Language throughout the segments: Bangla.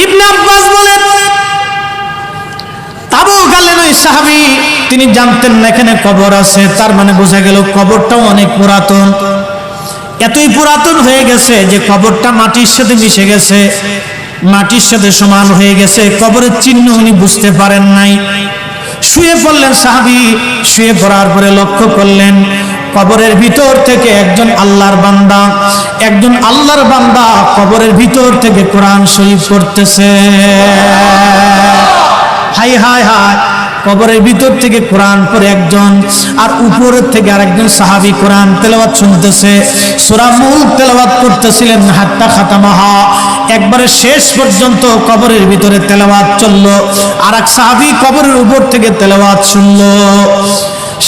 ইবনে আব্বাস বলেন তাবুক গেলেন ওই সাহাবী, তিনি জানতেন না এখানে কবর আছে, তার মানে বোঝা গেল কবরটাও অনেক পুরাতন। এতই পুরাতন হয়ে গেছে যে কবরটা মাটির সাথে মিশে গেছে, মাটির সাথে সমান হয়ে গেছে, কবরের চিহ্ন উনি বুঝতে পারেন নাই। শুয়ে পড়লেন সাহাবী, শুয়ে পড়ার পরে লক্ষ্য করলেন কবরের ভিতর থেকে একজন আল্লাহর বান্দা কবরের ভিতর থেকে কোরআন শরীফ পড়তেছে। হাই হাই হাই, কবরের ভিতর থেকে কোরআন পড়ে একজন, আর উপরের থেকে আরেকজন সাহাবী কোরআন তেলাওয়াত শুনতেছে। সূরা মুলক তেলাওয়াত করতেছিলেন হাত্তা খাতামাহা, একবারে শেষ পর্যন্ত কবরের ভিতরে তেলাওয়াত চললো, আর এক সাহাবী কবরের উপর থেকে তেলাওয়াত শুনলো।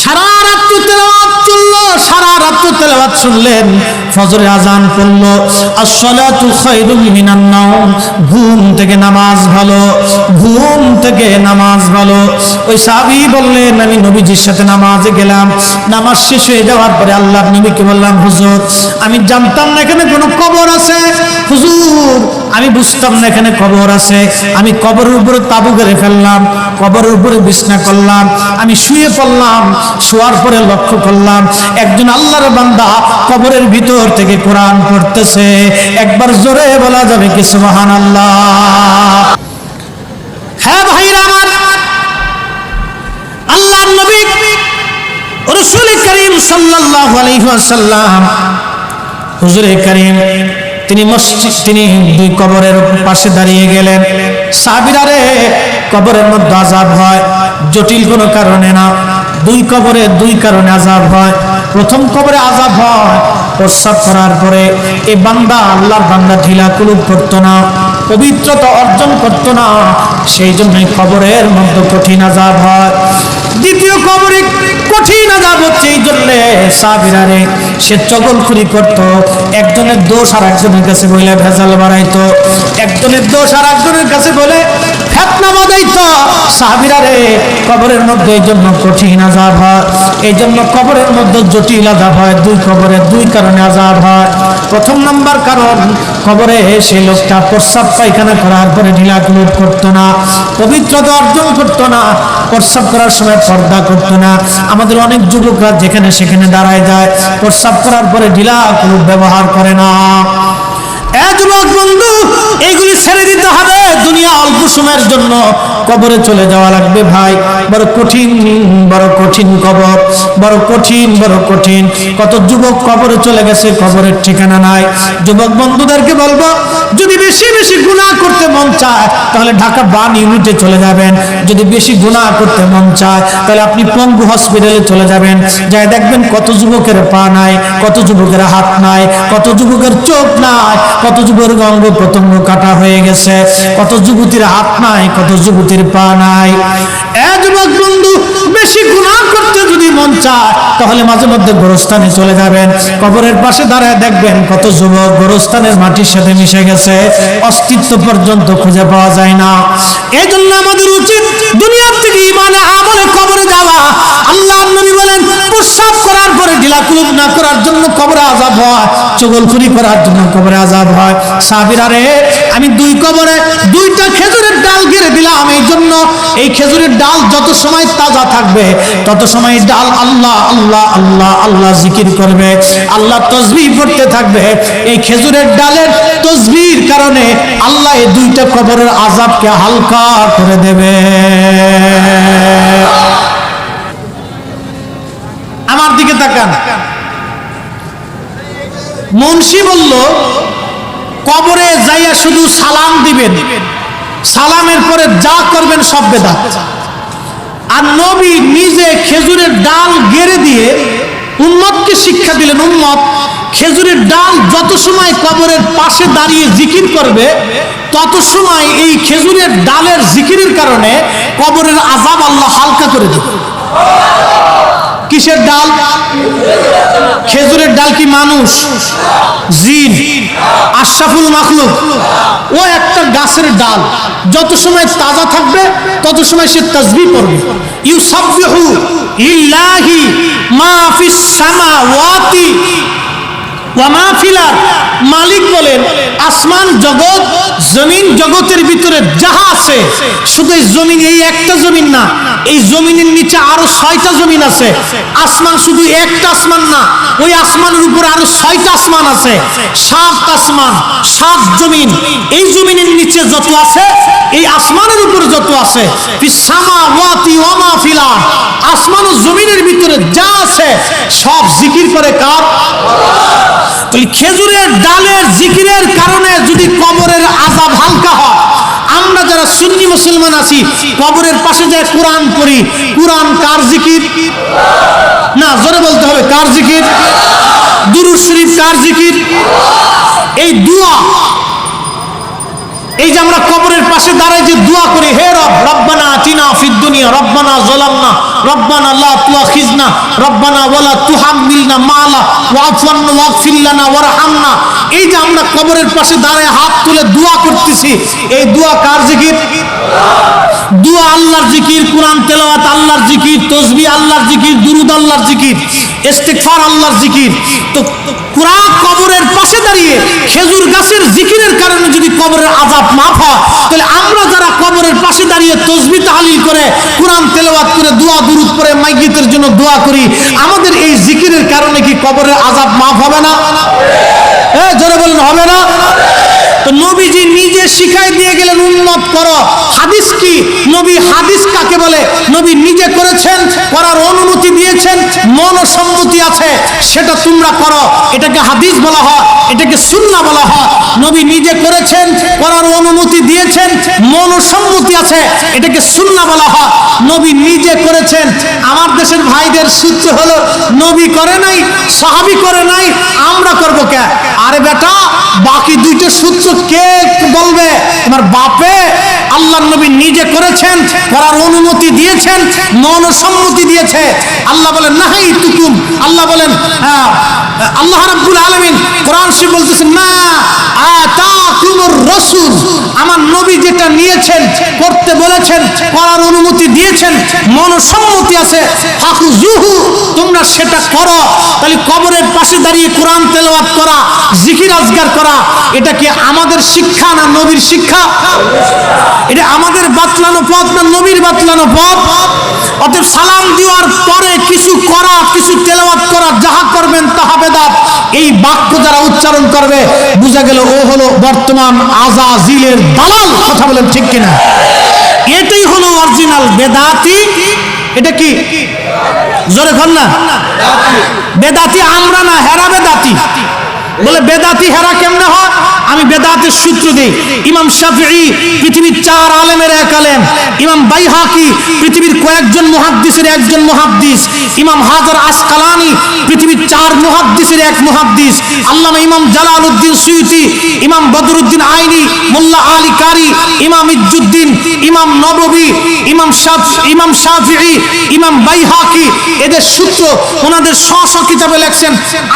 সারা রাত তেলাওয়াত চললো, সারা রাত তেলাওয়াত শুনলেন। ফজরের আজান পড়লো, আসসালাতু খায়রুম মিনান নাওম, ঘুম থেকে নামাজ ভালো, ঘুম থেকে নামাজ ভালো। ওই সাহাবী বললেন আমি নবীজির সাথে নামাজে গেলাম, নামাজ শেষ হয়ে যাওয়ার পরে আল্লাহর নবীকে বললাম হুজুর আমি জানতাম না এখানে কোনো কবর আছে, হুজুর আমি বুঝতাম না এখানে কবর আছে, আমি কবরের উপরে তাবু গেড়ে ফেললাম, কবরের উপরে বিছনা করলাম, আমি শুয়ে পড়লাম। শোয়ার পরে লক্ষ্য করলাম একজন আল্লাহর বান্দা কবরের ভিতর থেকে কোরআন পড়তেছে। একবার জোরে বলা যাবে কি সুবহানাল্লাহ? হ্যাঁ ভাইরা আমার, আল্লাহর নবী রাসূল করিম সাল্লাল্লাহু আলাইহি ওয়াসাল্লাম হুজুরে করিম তিনি দুই কবরের পাশে দাঁড়িয়ে গেলেন। সাহাবীরা রে, কবরের মধ্যে আযাব হয়, জটিল কোনো কারণে না, দুই কবরে দুই কারণে আযাব হয়। প্রথম কবরে আযাব হয় প্রস্রাব করার পরে এই বান্দা আল্লাহর বান্দা ঢিলা কুলুপ করতো না, পবিত্রতা অর্জন করতো না, সেই জন্যই কবরের মধ্যে কঠিন আযাব হয়। দ্বিতীয় কবরে কঠিন আযাব হচ্ছে এই জন্যে সাহাবীরা রে, সে চগলখুরি করতো, একজনের দোষ আর একজনের কাছে বলে ভেজাল বাড়াইতো, একজনের দোষ আর একজনের কাছে বলে ফিতনা বাঁধাইতো। সাহাবীরা রে, কবরের মধ্যে এই জন্য কঠিন আযাব হয়, এই জন্য কবরের মধ্যে জটিল আযাব হয়, দুই কবরে দুই কারণে আযাব হয়। প্রথম নাম্বার কারণ, কবরে সেই লোকটা প্রস্রাব পায়খানা করার পরে ঢিলাকুলুপ করতো না, পবিত্রতা অর্জন করতো না, প্রস্রাব করার সময় পর্দা করতো না। আমাদের অনেক যুবকরা যেখানে সেখানে দাঁড়ায় যায়, প্রস্রাব করার পরে ঢিলাকুলুপ ব্যবহার করে না। যুবক বন্ধু, এইগুলি ছেড়ে দিতে হবে, দুনিয়া অল্প সময়ের জন্য, কবরে চলে যাওয়া লাগবে ভাই। বড় কঠিন, বড় কঠিন কবর, বড় কঠিন, বড় কঠিন। কত যুবক কবরে চলে গেছে, কবরের ঠিকানা নাই। যুবক বন্ধুদেরকে বলবো, যদি বেশি বেশি গুনাহ করতে মন চায় তাহলে ঢাকা বান ইউনিটে চলে যাবেন। যদি বেশি গুনাহ করতে মন চায় তাহলে আপনি পঙ্গু হসপিটালে চলে যাবেন, যাই দেখবেন কত যুবকের পা নাই, কত যুবকের হাত নাই, কত যুবকের চোখ নাই, কত যুবকের অঙ্গ প্রত্যঙ্গ কাটা হয়ে গেছে, কত যুবতীর হাত নাই, কত যুবতীর পা নাই। যুবক বন্ধু, বেশি গুনাহ করতে যদি মন চায় তাহলে মাঝে মধ্যে গোরস্থানে চলে যাবেন, কবরের পাশে দাঁড়ায় দেখবেন কত যুবক গোরস্থানের মাটির সাথে মিশে গেছে, অস্তিত্ব পর্যন্ত খুঁজে পাওয়া যায় না। এই জন্য আমাদের উচিত দুনিয়ার থেকে ঈমানে আমলে কবরে যাওয়া। আল্লাহর নবী বলেন, প্রস্রাব করার পরে ঢিলাকুলুপ না করার জন্য কবরে আযাব হয়, চগলখুরি করার জন্য কবরে আযাব হয়। সাহাবীরা রে, আমি দুই কবরে দুইটা খেজুরের ডাল গেড়ে দিলাম, এই জন্য এই খেজুরের ডাল যত সময় তাজা থাকবে তত সময় ডাল আল্লাহ আল্লাহ আল্লাহ আল্লাহ জিকির করবে, আল্লাহ তাসবিহ পড়তে থাকবে। এই খেজুরের ডালের তাসবিহর কারণে আল্লাহ এই দুইটা কবরের আযাবকে হালকা করে দেবে। আমার দিকে তাকান। মুন্সি বলল, কবরে যাইয়া শুধু সালাম দিবেন, সালামের পরে যা করবেন সব বেদাত। আর নবী নিজে খেজুরের ডাল গেড়ে দিয়ে উম্মতকে শিক্ষা দিলেন, উম্মত খেজুরের ডাল যত সময় কবরের পাশে দাঁড়িয়ে জিকির করবে তত সময় এই খেজুরের ডালের জিকিরের কারণে কবরের আযাব আল্লাহ হালকা করে দেবে। কিসের ডাল? খেজুরের ডাল কি মানুষ? জিন? আশরাফুল মাখলুক? ও একটা গাছের ডাল, যত সময় তাজা থাকবে তত সময় সে তাসবিহ পড়বে। ইউসাব্বিহু লিল্লাহি মা ফিস সামাওয়াতি ওয়া মা ফিল আরদ, মালিক বলেন আসমান জগৎ জমিন জগতের ভিতরে যাহা আছে, শুধু এই জমিন, এই একটা জমিন না, এই জমিনের নিচে আরো 6টা জমিন আছে। আসমান শুধু একটা আসমান না, ওই আসমানের উপরে আরো 6টা আসমান আছে, 7 আসমান 7 জমিন। এই জমিনের নিচে যত আছে, এই আসমানের উপরে যত আছে, ফিস সামাওয়াতি ওয়া মা ফিল আরদ, আসমান ও জমিনের ভিতরে যা আছে সব জিকির করে কার? তো এই খেজুরের ডালের জিকিরের কারণে যদি কবরের আযাব হালকা হয়, আমরা যারা সুন্নি মুসলমান আছি কবরের পাশে যায় কোরআন পড়ি, কোরআন কার জিকির? না, জোরে বলতে হবে, কার জিকির? দুরূদ শরীফ কার জিকির? এই দোয়া, এই যে আমরা কবরের পাশে দাঁড়াই যে দোয়া করি, হে রব, রব্বানা আতিনা ফিদ দুনিয়া, রব্বানা যালামনা, রব্বানা লা তুআখিযনা, রব্বানা ওয়ালা তুহাম্মিলনা মা লা ওয়া'ফু আন্না ওয়াগফির লানা ওয়ারহামনা। এই যে আমরা কবরের পাশে দাঁড়ায় হাত তুলে দোয়া করতেছি, এই দোয়া কার জিকির? দোয়া আল্লাহর জিকির, কোরআন তেলাওয়াত আল্লাহর জিকির, তাসবিহ আল্লাহর জিকির, দুরূদ আল্লাহর জিকির, ইস্তিগফার আল্লাহর জিকির। তো কোরআন কবরের পাশে দাঁড়িয়ে খেজুর গাছের জিকিরের কারণে যদি কবরের আযাব মাফ হয়, তাহলে আমরা যারা কবরের পাশে দাঁড়িয়ে তাসবিহ তাহলিল করে, কোরআন তেলাওয়াত করে, দোয়া দুরূদ পড়ে, মাইয়িতের জন্য দোয়া করি, আমাদের এই জিকিরের কারণে কি কবরের আযাব মাফ হবে না? জোরে বলেন, হবে না? তো নবীজি নিজে শিখাই দিয়ে গেলেন উম্মত করো। হাদিস কি? নবী হাদিস কাকে বলে? নবী নিজে করেছেন, করার অনুমতি দিয়েছেন, মনসম্মতি আছে, সেটা তোমরা করো, এটাকে হাদিস বলা হয়, এটাকে সুন্নাহ বলা হয়। নবী নিজে করেছেন, করার অনুমতি দিয়েছেন, মনসম্মতি আছে, এটাকে সুন্নাহ বলা হয়। নবী নিজে করেছেন। আমার দেশের ভাইদের সূত্র হলো নবী করে নাই, সাহাবী করে নাই, আমরা করব কে? আরে বেটা, বাকি দুইটা সূত্র কে বলবে? তোমার বাপে? আল্লাহর নবী নিজে করেছেন, করার অনুমতি দিয়েছেন, মনসম্মতি দিয়েছে। আল্লাহ বলেন নাহাইতুকুম, আল্লাহ বলেন, আল্লাহ রাব্বুল আলামিন কোরআন শরীফ বলতেছেন, মা আতাকুমুর রাসূল, আমার নবী যেটা নিয়েছেন, করতে বলেছেন, করার অনুমতি দিয়েছেন, মনসম্মতি আছে, ফাখুযুহু, তোমরা সেটা করো। তাহলে কবরের পাশে দাঁড়িয়ে কোরআন তেলাওয়াত করা, জিকির আজকার করা, এটা কি আমাদের শিক্ষা না নবীর শিক্ষা? এটা আমাদের বাতলানো পথ না নবীর বাতলানো পথ? অতএব সালাম দেওয়ার পরে কিছু করা, কিছু তেলাওয়াত করা, যাহা করবেন তাহা বেদাত, এই বাক্য যারা উচ্চারণ করবে বুঝা গেল ও হলো বর্তমান আজাজিলের দালাল। কথা বলেন ঠিক কিনা? এটাই হলো অরিজিনাল বেদাতি। এটা কি? জোরে বল না। বেদাতি আমরা না, হেরা বেদাতি। বলে বেদাতি হেরা কেমনে হয়? আমি বেদাতের সূত্র দিই। ইমাম শাফিঈ পৃথিবীর 4 আলেমের এক আলেম, ইমাম বাইহাকি পৃথিবীর কয়েকজন মুহাদ্দিসের একজন মুহাদ্দিস, ইমাম হাজার আসকালানি পৃথিবীর 4 মুহাদ্দিসের এক মুহাদ্দিস, আল্লামা ইমাম জালালউদ্দিন সুয়ুতি, ইমাম বদরুদ্দিন আইনি, মোল্লা আলী কারি, ইমাম ইজ্জুদ্দিন, ইমাম নববী, ইমাম শাফিঈ, ইমাম বাইহাকি, এদের সূত্র ওনাদের স্ব কিতাবে লেখছেন।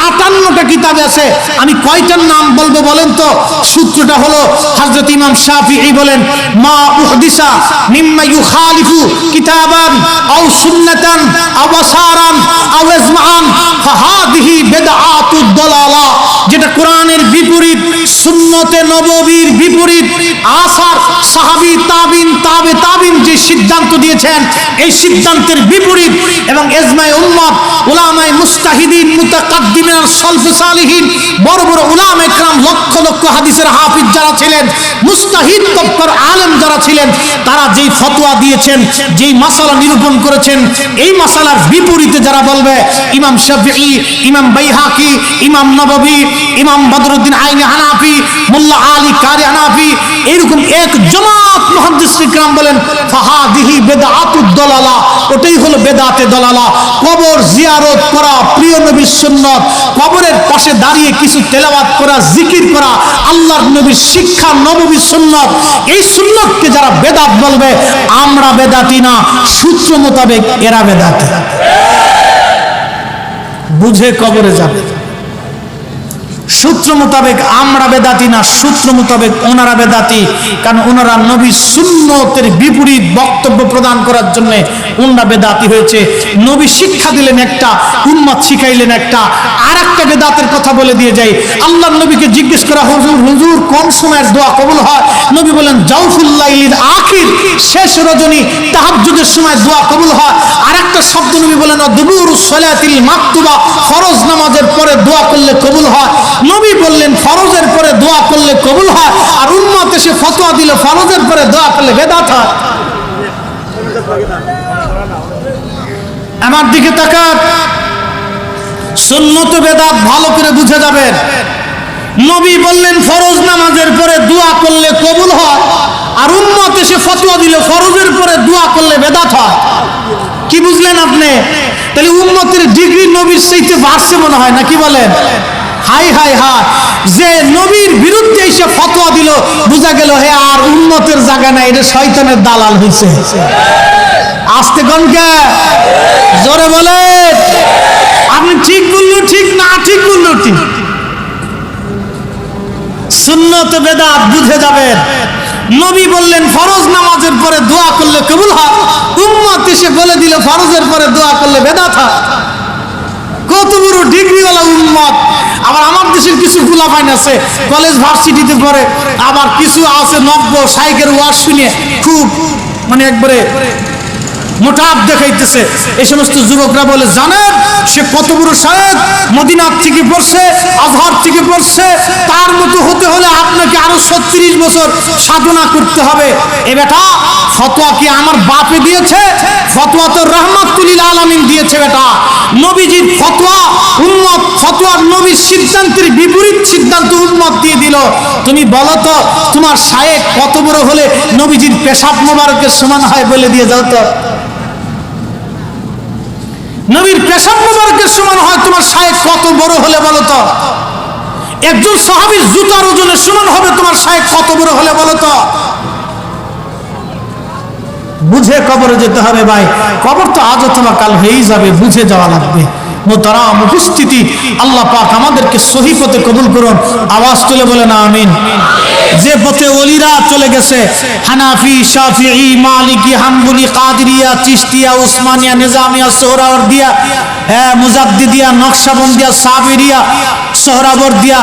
58টা কিতাবে আছে। আমি কয়টার নাম বলবো বলেন তো? সূত্রটা হলো হযরত ইমাম শাফিঈ বলেন, মা উহদিসা মিম্মা ইউখালিফু কিতাবান আও সুন্নাতান আও আসারান আও ইজমাআন ফাহাদিহি বিদআতুদ দালালা, যেটা কোরআনের বিপরীত, সুন্নতে নববীর বিপরীত, আসার সাহাবী তাবিন তাবে তাবিন যে সিদ্ধান্ত দিয়েছেন এই সিদ্ধান্তের বিপরীত, এবং ইজমায়ে উম্মত, উলামায়ে মুস্তাহিদিন, মুতাকাদ্দিমিন, সালফে সালিহিন, বড় বড় উলামা ইকরাম, লক্ষ লক্ষ হাদিসের হাফিজ যারা ছিলেন, মুস্তাহিদ তবকার আলেম যারা ছিলেন, তারা যেই ফতোয়া দিয়েছেন, যেই মাসালা নিরূপণ করেছেন, এই মাসালার বিপরীতে যারা বলবে, ইমাম শাফিঈ, ইমাম বাইহাকি, ইমাম নববী, ইমাম বদরুদ্দিন আইনি হানাফি, মোল্লা আলী কারি হানাফি, এরকম এক জমাত মুহাদ্দিস ইকরাম বলেন ফাহাদিহি বিদআতুদ দালালা, ওটাই হলো বেদাতে দালালা। কবর জিয়ারত করা, প্রিয় নবীর সুন্নাত, কবরের পাশে দাঁড়িয়ে কিছু তেলাওয়াত করা, জিকির করা, আল্লাহর নবীর শিক্ষা, নববীর সুন্নাত, এই সুন্নাতকে যারা বেদাত বলবে, আমরা বেদাতি না, সূত্র মোতাবেক এরা বেদাতি। বুঝে কবরে যাবে। সূত্র মোতাবেক আমরা বেদাতি না, সূত্র মোতাবেক ওনারা বেদাতি। কারণ ওনারা নবীর সুন্নতের বিপরীত বক্তব্য প্রদান করার জন্য ওনারা বেদাতি হয়েছে। নবী শিক্ষা দিলেন একটা, উম্মত শিখাইলেন একটা, আর আরেকটা বেদাতের কথা বলে দিয়ে যাই। আল্লাহর নবীকে জিজ্ঞেস করা, হুজুর কোন সময়ের দোয়া কবুল হয়? নবী বলেন জাওফুল লাইলিল আখির, শেষ রজনী তাহাজ্জুদের সময় দোয়া কবুল হয়। আরেকটা শব্দ নবী বলেন দুবুরুস সালাতিল মাকতুবা, ফরজ নামাজের পরে দোয়া করলে কবুল হয়। নবী বললেন ফরজের পরে দোয়া করলে কবুল হয়, আর উম্মত এসে ফতোয়া দিল ফরজের পরে দোয়া করলে বেদাত হয়। আমার দিকে তাকান, সুন্নত বেদাত ভালো করে বুঝে যাবেন। নবী বললেন ফরজ নামাজের পরে দোয়া করলে কবুল হয়, আর উম্মত এসে ফতোয়া দিল ফরজের পরে দোয়া করলে বেদাত হয়। কি বুঝলেন আপনি? তাহলে উম্মতের ডিগ্রি নবীর চাইতে বাড়ছে মনে হয়, নাকি বলেন? হাই হাই হাই, যে নবীর বিরুদ্ধে এসে ফতোয়া দিল, বোঝা গেল হে আর উম্মতের জায়গা নাই, এটা শয়তানের দালাল হয়েছে। আস্তে গনকে জোরে বলে, আপনি ঠিক বললো ঠিক, না ঠিক বললো ঠিক। সুন্নত বেদাত বুঝে যাবেন। নবী বললেন ফরজ নামাজের পরে দোয়া করলে কবুল হয়, উম্মত এসে বলে দিল ফরজের পরে দোয়া করলে বেদাত হয়। কত বড় ডিগ্রিওয়ালা উম্মত। আবার আমার দেশের কিছু ফুলাফাইন আছে কলেজ ভার্সিটিতে পড়ে, আবার কিছু আছে নব্য সাইকের ওয়াজ শুনে খুব মানে একবারে মোটাপ দেখাইতেছে। এই সমস্ত যুবকরা বলে জানেন সে কত বড় শায়েখ, মদিনার থেকে পড়ছে, আজহার থেকে পড়ছে, তার মতো হতে হলে আপনাকে আরো 36 বছর সাধনা করতে হবে। এ বেটা, ফতোয়া কি আমার বাপে দিয়েছে? ফতোয়া তো রাহমাতুল লিল আলামিন দিয়েছে বেটা। নবীজির ফতোয়া উম্মত, ফতোয়ার নবীর সিদ্ধান্তের বিপরীত সিদ্ধান্ত উম্মত দিয়ে দিল। তুমি বলো তো তোমার শায়েখ কত বড় হলে নবীজির পেশাব মোবারকের সমান হয় বলে দিয়ে যাও তো। নবীর পেশাব মোবারকের সমান হয় তোমার শায়েখ কত বড় হলে বলো তো। একজন সাহাবীর জুতার ওজনের সমান হবে তোমার শায়েখ কত বড় হলে বলো তো। বুঝে কবরে যেতে হবে ভাই, কবর তো আজ অথবা কাল হয়েই যাবে, বুঝে যাওয়া লাগবে। মোহতারাম উপস্থিতি, আল্লাহ পাক আমাদেরকে সহি পথে কবুল করুন। আওয়াজ তুলে বলেন আমিন। যে পথে ওলিরা চলে গেছে, হানাফি, শাফিঈ, মালিকি, হাম্বলি, কাদেরিয়া, চিশতিয়া, উসমানিয়া, নিজামিয়া, সোহরাওয়ার্দিয়া, মুজাদ্দিদিয়া, নকশবন্দিয়া, সাবিরিয়া, সোহরাওয়ার্দিয়া,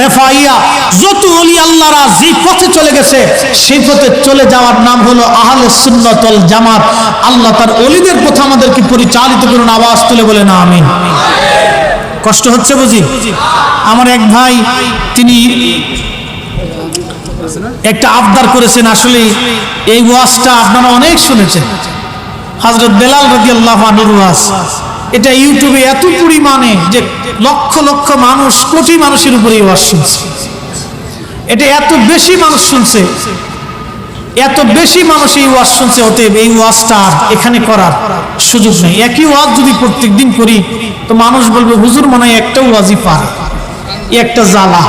রেফাইয়া, যত ওলি আল্লাহরা যে পথে চলে গেছে সেই পথে চলে যাওয়ার নাম হলো আহলে সুন্নাত ওয়াল জামাত। আল্লাহ তার ওলিদের পথে আমাদেরকে পরিচালিত করুন। আওয়াজ তুলে বলেন আমিন। কষ্ট হচ্ছে বুঝি? আমার এক ভাই তিনি একটা আবদার করেছেন, আসলে এই ওয়াজটা আপনারা অনেক শুনেছেন, হযরত বেলাল রাদিয়াল্লাহু আনহুর ওয়াজ। এটা ইউটিউবে এত পরিমাণে যে লক্ষ লক্ষ মানুষ, কোটি মানুষের উপরে এই ওয়াজ শুনছে। এটা এত বেশি মানুষ শুনছে, এত বেশি মানুষ এই ওয়াজ শুনছে, অতএব এই ওয়াজটা এখানে করার সুযোগ নেই। একই ওয়াজ যদি প্রত্যেকদিন করি তো মানুষ বলবে হুজুর মনে হয় একটা ওয়াজই পারে, একটা জ্বালা।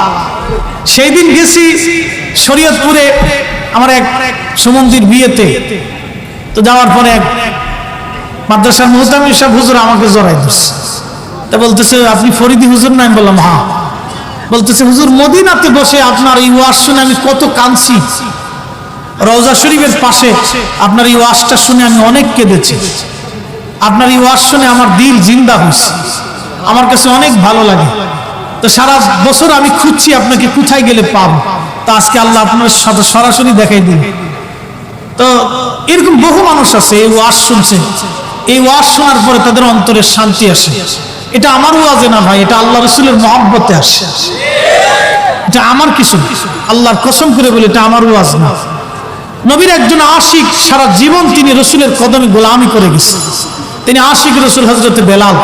সেই দিন গেছি শরীয়তপুরে আমার এক সুমন্দির বিয়েতে, তো যাওয়ার পরে এক মাদ্রাসার মুহতামিম সাহেব হুজুর আমাকে জড়াই দিচ্ছে। তা বলতেছে আপনি ফরিদি হুজুর না? আমি বললাম হ্যাঁ। বলতেছে হুজুর মদিনাতে বসে আপনার এই ওয়াজ শুনে আমি কত কাঁদছি, রওজা শরীফের পাশে আপনার এই ওয়াজটা শুনে আমি অনেক কেঁদেছি, আপনার এই ওয়াজ শুনে আমার দিল জিন্দা হয়েছে, আমার কাছে অনেক ভালো লাগে। তো সারা বছর আমি খুঁজছি আপনাকে কোথায় গেলে পাবো, তা আজকে আল্লাহ আপনার সাথে সরাসরি দেখাই দিন। তো এরকম বহু মানুষ আছে এই ওয়াজ শুনছে, এই ওয়াজ শোনার পরে তাদের অন্তরে শান্তি আসে। এটা আমার ওয়াজে না ভাই, এটা আল্লাহ রাসূলের মহব্বতে আসে। এটা আমার কিছু, আল্লাহর কসম করে বলে এটা আমার ওয়াজ না। নবীর একজন আশিক, সারা জীবন তিনি রসুলের কদমে গোলামি করে গেছে। তিনি আশিক রসুল হযরত বেলাল।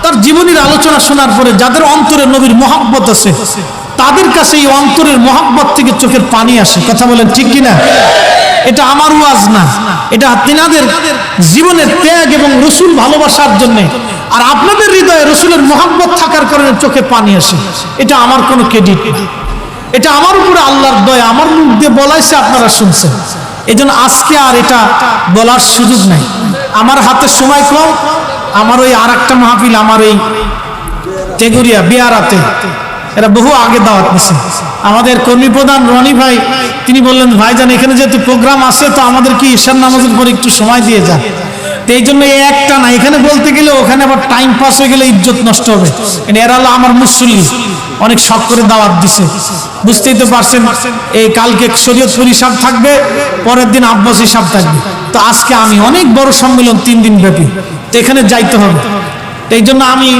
তার জীবনের আলোচনা শোনার পরে যাদের অন্তরে নবীর মহব্বত আছে তাদের কাছে এই অন্তরের মহব্বত থেকে চোখের পানি আসে। কথা বলেন ঠিক কিনা? এটা আমার ওয়াজ না, এটা তিনাদের জীবনের ত্যাগ এবং রসুল ভালোবাসার জন্য, আর আপনাদের হৃদয়ে রসুলের মহব্বত থাকার কারণে চোখে পানি আসে। এটা আমার কোনো ক্রেডিট না, এটা আমার উপরে আল্লাহর দয়া, আমার মুখ দিয়ে বলাইছে, আপনারা শুনছেন। এই জন্য আজকে আর এটা বলার সুযোগ নাই। আমার হাতে সময় কম, আমার ওই আর একটা মাহফিল আমার এই তেগুরিয়া বিয়ারাতে, এরা বহু আগে দাওয়াত নিছে। আমাদের কর্মী প্রধান রনি ভাই তিনি বললেন ভাইজান এখানে যেহেতু প্রোগ্রাম আছে তো আমাদের কি ঈশার নামাজের পর একটু সময় দিয়ে যান। এই জন্য একটা না, এখানে বলতে গেলে ওখানে আবার টাইম পাস হয়ে গেলে ইজ্জত নষ্ট হবে। এরা হলো আমার মুসল্লি, অনেক শখ করে দাওয়াত দিছে, বুঝতেই তো পারছেন। এই কালকে শরীয়তপুরি সাহেব থাকবে, পরের দিন আব্বাসী সাহেব থাকবে, তো আজকে আমি অনেক বড় সম্মেলন 3 দিন ব্যাপী, তো এখানে যাইতে হবে। এই জন্য আমি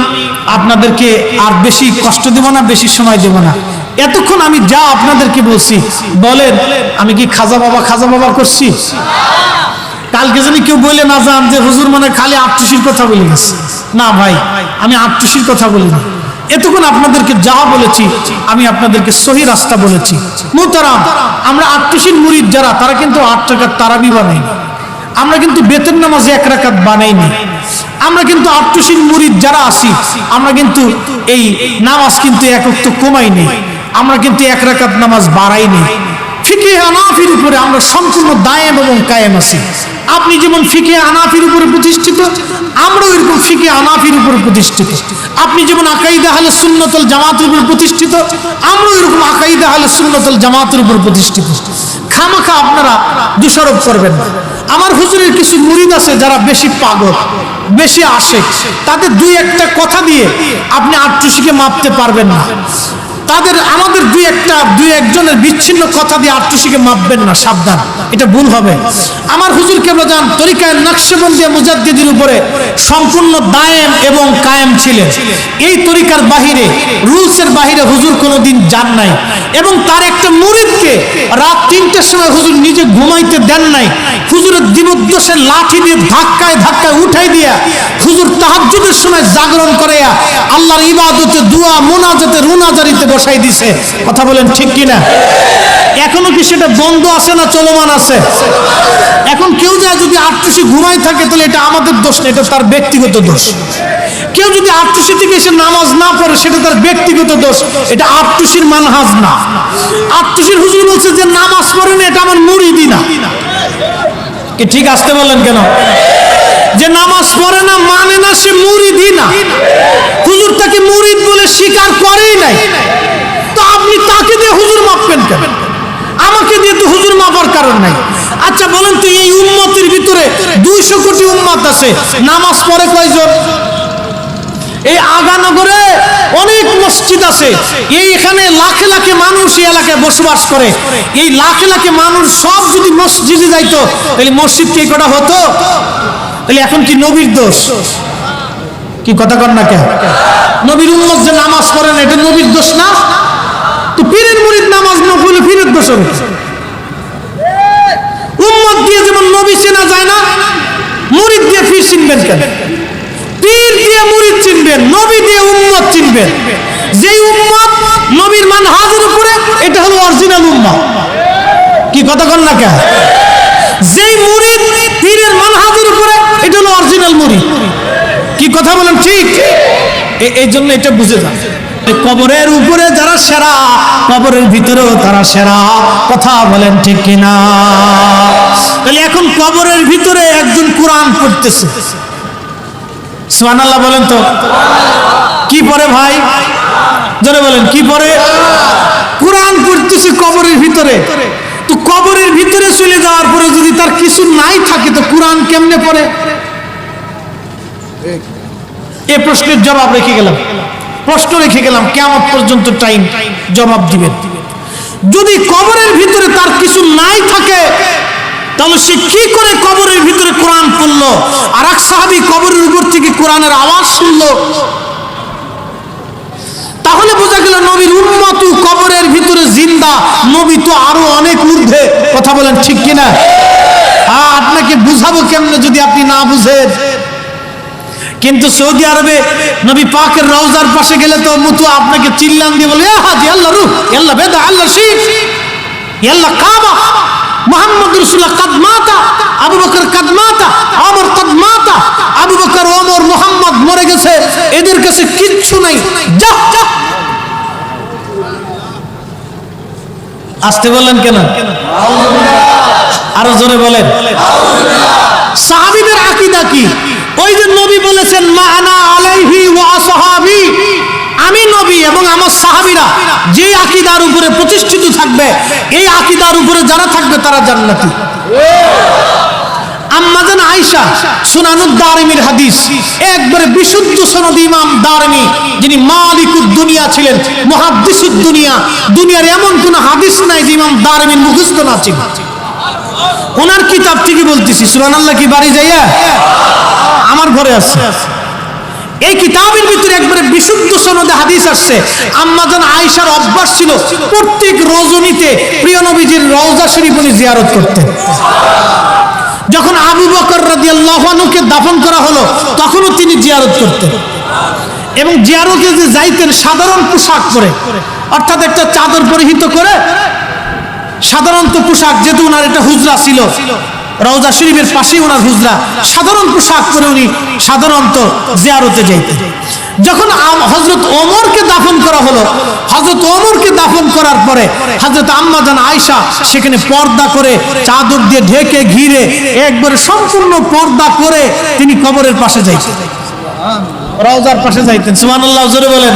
আপনাদেরকে আর বেশি কষ্ট দেব না, বেশি সময় দেব না। এতক্ষণ আমি যা আপনাদেরকে বলছি, বলেন আমি কি খাজা বাবা করছি? কালকে যদি কেউ বলে না যান যে হুজুর মানে খালি আটটুসির কথা বলে গেছে, না ভাই, আমি আটটুসির কথা বলিনি। এতক্ষণ আপনাদেরকে যা বলেছি, আমি আপনাদেরকে সহি রাস্তা বলেছি। মুহতারাম, আমরা আটটুসির মুরিদ যারা, তারা কিন্তু 8 রাকাত তারাবি বানাই, আমরা কিন্তু বেতের নামাজে 1 রাকাত বানাইনি। আমরা কিন্তু আটটুসির মুরিদ যারা আছি, আমরা কিন্তু এই নামাজ কিন্তু 1 ওয়াক্ত কমাইনি, আমরা কিন্তু 1 রাকাত নামাজ বাড়াইনি। ফিকহে হানাফির উপরে আমরা সম্পূর্ণ দায়েম এবং কায়েম আছি। আপনি যেমন ফিকহে হানাফির উপরে প্রতিষ্ঠিত, আমরাও এরকম ফিকহে হানাফির উপরে প্রতিষ্ঠিত। আপনি যেমন আকাইদা আহলে সুন্নাত ওয়াল জামাতের উপর প্রতিষ্ঠিত, আমরাও এরকম আকাইদা আহলে সুন্নাত ওয়াল জামাতের উপর প্রতিষ্ঠিত। খামাখা আপনারা দোষারোপ করবেন না। আমার হুজুরের কিছু মুরিদ আছে যারা বেশি পাগল, বেশি আশেক, তাদের 2-1টা কথা দিয়ে আপনি আটটুসিকে মাপতে পারবেন না। আমাদের 2-1জনের বিচ্ছিন্ন কথা দিয়ে আটটুসিকে মাপবেন না, সাবধান, এটা ভুল হবে। আমার হুজুর কেবল যান তরিকায় নকশবন্দিয়া মুজাদ্দিদের উপরে সম্পূর্ণ দায়েম এবং কায়েম ছিলেন। এই তরিকার বাহিরে, রুলসের বাহিরে হুজুর কোনোদিন যান নাই। এবং তার একটা মুরিদকে রাত 3টার সময় হুজুর নিজে ঘুমাইতে দেন নাই। হুজুরের জীবদ্দশার লাঠি দিয়ে ধাক্কায় উঠাই দিয়া হুজুর তাহাজ্জুদের সময় জাগরণ করাইয়া আল্লাহর ইবাদতে, দুয়া, মুনাজাতে, রুনাজারিতে বসাই দিছে। কথা বলেন ঠিক কিনা? এখনো কি সেটা বন্ধ আছে না চলমান আছে? এখন কেউ যায় যদি আটটুসি ঘুমাই থাকে, তাহলে এটা আমাদের দোষ না, এটা তার ব্যক্তিগত দোষ। কেউ যদি আটটুসি থেকে এসে নামাজ না পড়ে, সেটা তার ব্যক্তিগত দোষ, এটা আটটুসির মানহাজ না। আটটুসির হুজুর বলছে যে নামাজ পড়ে না, এটা আমার মুরিদি না। কি ঠিক আসতে বললেন কেন? যে নামাজ পড়ে না মানে না, সে মুরিদি না। হুজুর তাকে মুরিদ বলে স্বীকার করেই নাই, তো আপনি তাকে দিয়ে হুজুর মাপবেন কেন? আমাকে দিয়ে তো হুজুর মাপার কারণ নাই। আচ্ছা বলেন তো, এই উম্মতের ভিতরে 200 কোটি উম্মত আছে, নামাজ পড়ে কয়জন? এই আগানগরে অনেক মসজিদ আছে, এখানে লাখে লাখে মানুষ এই এলাকায় বসবাস করে। এই লাখে লাখে মানুষ সব যদি মসজিদে যাইতো, তাহলে মসজিদ কে কটা হতো? তাহলে এখন কি নবীর দোষ? কি কথা কর না কেন? নবীর উম্মত যে নামাজ পড়ে না, এটা নবীর দোষ না? তো পীরের মুরিদ নামাজ না পড়লে পীরের দোষ হবে? উম্মত দিয়ে যেমন নবী চেনা যায় না, মুরিদ দিয়ে পীর চিনবেন কেন? পীর দিয়ে মুরিদ চিনবেন, নবী দিয়ে উম্মত চিনবেন। যেই উম্মত নবীর মানহাজের উপরে, এটা হলো অরিজিনাল উম্মত। কি কথা কর না কেন? যেই মুরিদ পীরের মানহাজের উপরে, এটা হলো অরিজিনাল মুরিদ। কি কথা বলেন ঠিক? এই জন্য এটা বুঝে যান, কবরের উপরে যারা সেরা, কবরের ভিতরেও তারা সেরা। কথা বলেন ঠিক কিনা? তাহলে এখন কবরের ভিতরে একজন কোরআন পড়তেছে, সুবহানাল্লাহ বলেন তো। কি পড়ে ভাই? জোরে বলেন, কি পড়ে? কোরআন পড়তেছে কবরের ভিতরে। তো কবরের ভিতরে চলে যাওয়ার পরে যদি তার কিছু নাই থাকে, তো কোরআন কেমনে পড়ে? এই প্রশ্নের জবাব রেখে গেলাম, প্রশ্ন রেখে গেলাম, কিয়ামত পর্যন্ত টাইম জবাব দিবেন। যদি কবরের ভিতরে তার কিছু নাই থাকে, তাহলে সে কি করে কবরের ভিতরে কোরআন পড়লো? আর এক সাহাবী কবরের উপর থেকে কোরআনের আওয়াজ শুনলো। তাহলে বোঝা গেল নবীর উম্মত কবরের ভিতরে জিন্দা, নবী তো আরো অনেক ঊর্ধ্বে। কথা বলেন ঠিক কিনা? আপনাকে বুঝাবো কেমনে যদি আপনি না বুঝেন? কিন্তু সৌদি আরবে নবী পাকের রওজার পাশে গেলে তো মুতু আপনাকে চিল্লান দিয়ে বলে, হাজি আল্লাহ রূহ, আল্লাহ বেদা, আল্লাহ শিখ, আল্লাহ কাবা, মুহাম্মদ রাসূলুল্লাহ কাদ মাতা, আবু বকর কাদ মাতা, ওমর কাদ মাতা। আবু বকর, ওমর, মুহাম্মদ মরে গেছে, এদের কাছে কিচ্ছু নাই। যা যা। আসতে বললেন কেন? আরো জোরে বলেন। সাহাবীদের আকীদা কি? ওই যে নবী বলেছেন, মা আনা আলাইহি ওয়া আসহাবি, আমি নবী এবং আমার সাহাবীরা যে আকীদার উপরে প্রতিষ্ঠিত থাকবে, এই আকীদার উপরে যারা থাকবে তারা জান্নাতি। আম্মা জান আয়েশা, সুনানুদ দারিমির হাদিস, একবারে বিশুদ্ধ সনদ ইমাম দারিমি, যিনি মালিকুদ দুনিয়া ছিলেন, মুহাদ্দিসুদ দুনিয়া, দুনিয়ার এমন কোন হাদিস নাই যে ইমাম দারিমির মুখস্থ না ছিল। ওনার কিতাব থেকে বলতেছি, সুবহানাল্লাহ। কি বাড়ি যাইয়া আমার ঘরে আছে, এই কিতাবের ভিতরে একবারে বিশুদ্ধ সনদে হাদিস আসছে। আম্মা জান আয়েশার অভ্যাস ছিল প্রত্যেক রজনীতে প্রিয় নবীজির রওজা শরীফ উনি জিয়ারত করতেন। যখন আবু বকর রাদিয়াল্লাহু আনহুকে দাফন করা হলো, তখনও তিনি জিয়ারত করতেন। এবং জিয়ারতে যে যাইতেন সাধারণ পোশাক পরে, অর্থাৎ একটা চাদর পরিহিত করে, সাধারণত পোশাক, যেহেতু ওনার একটা হুজরা ছিল, রওজা শরীফের পাশেই ওনার হুজরা, সাধারণ পোশাক পরে উনি সাধারণত জিয়ারতে যাইতেন। যখন হযরত ওমরকে দাফন করা হলো, হযরত ওমরকে দাফন করার পরে হযরত আম্মা জান আয়েশা সেখানে পর্দা করে, চাদর দিয়ে ঢেকে ঘিরে একবারে সম্পূর্ণ পর্দা করে তিনি কবরের পাশে যাইতেন, রওজার পাশে যাইতেন। সুবহানাল্লাহ, জোরে বলেন।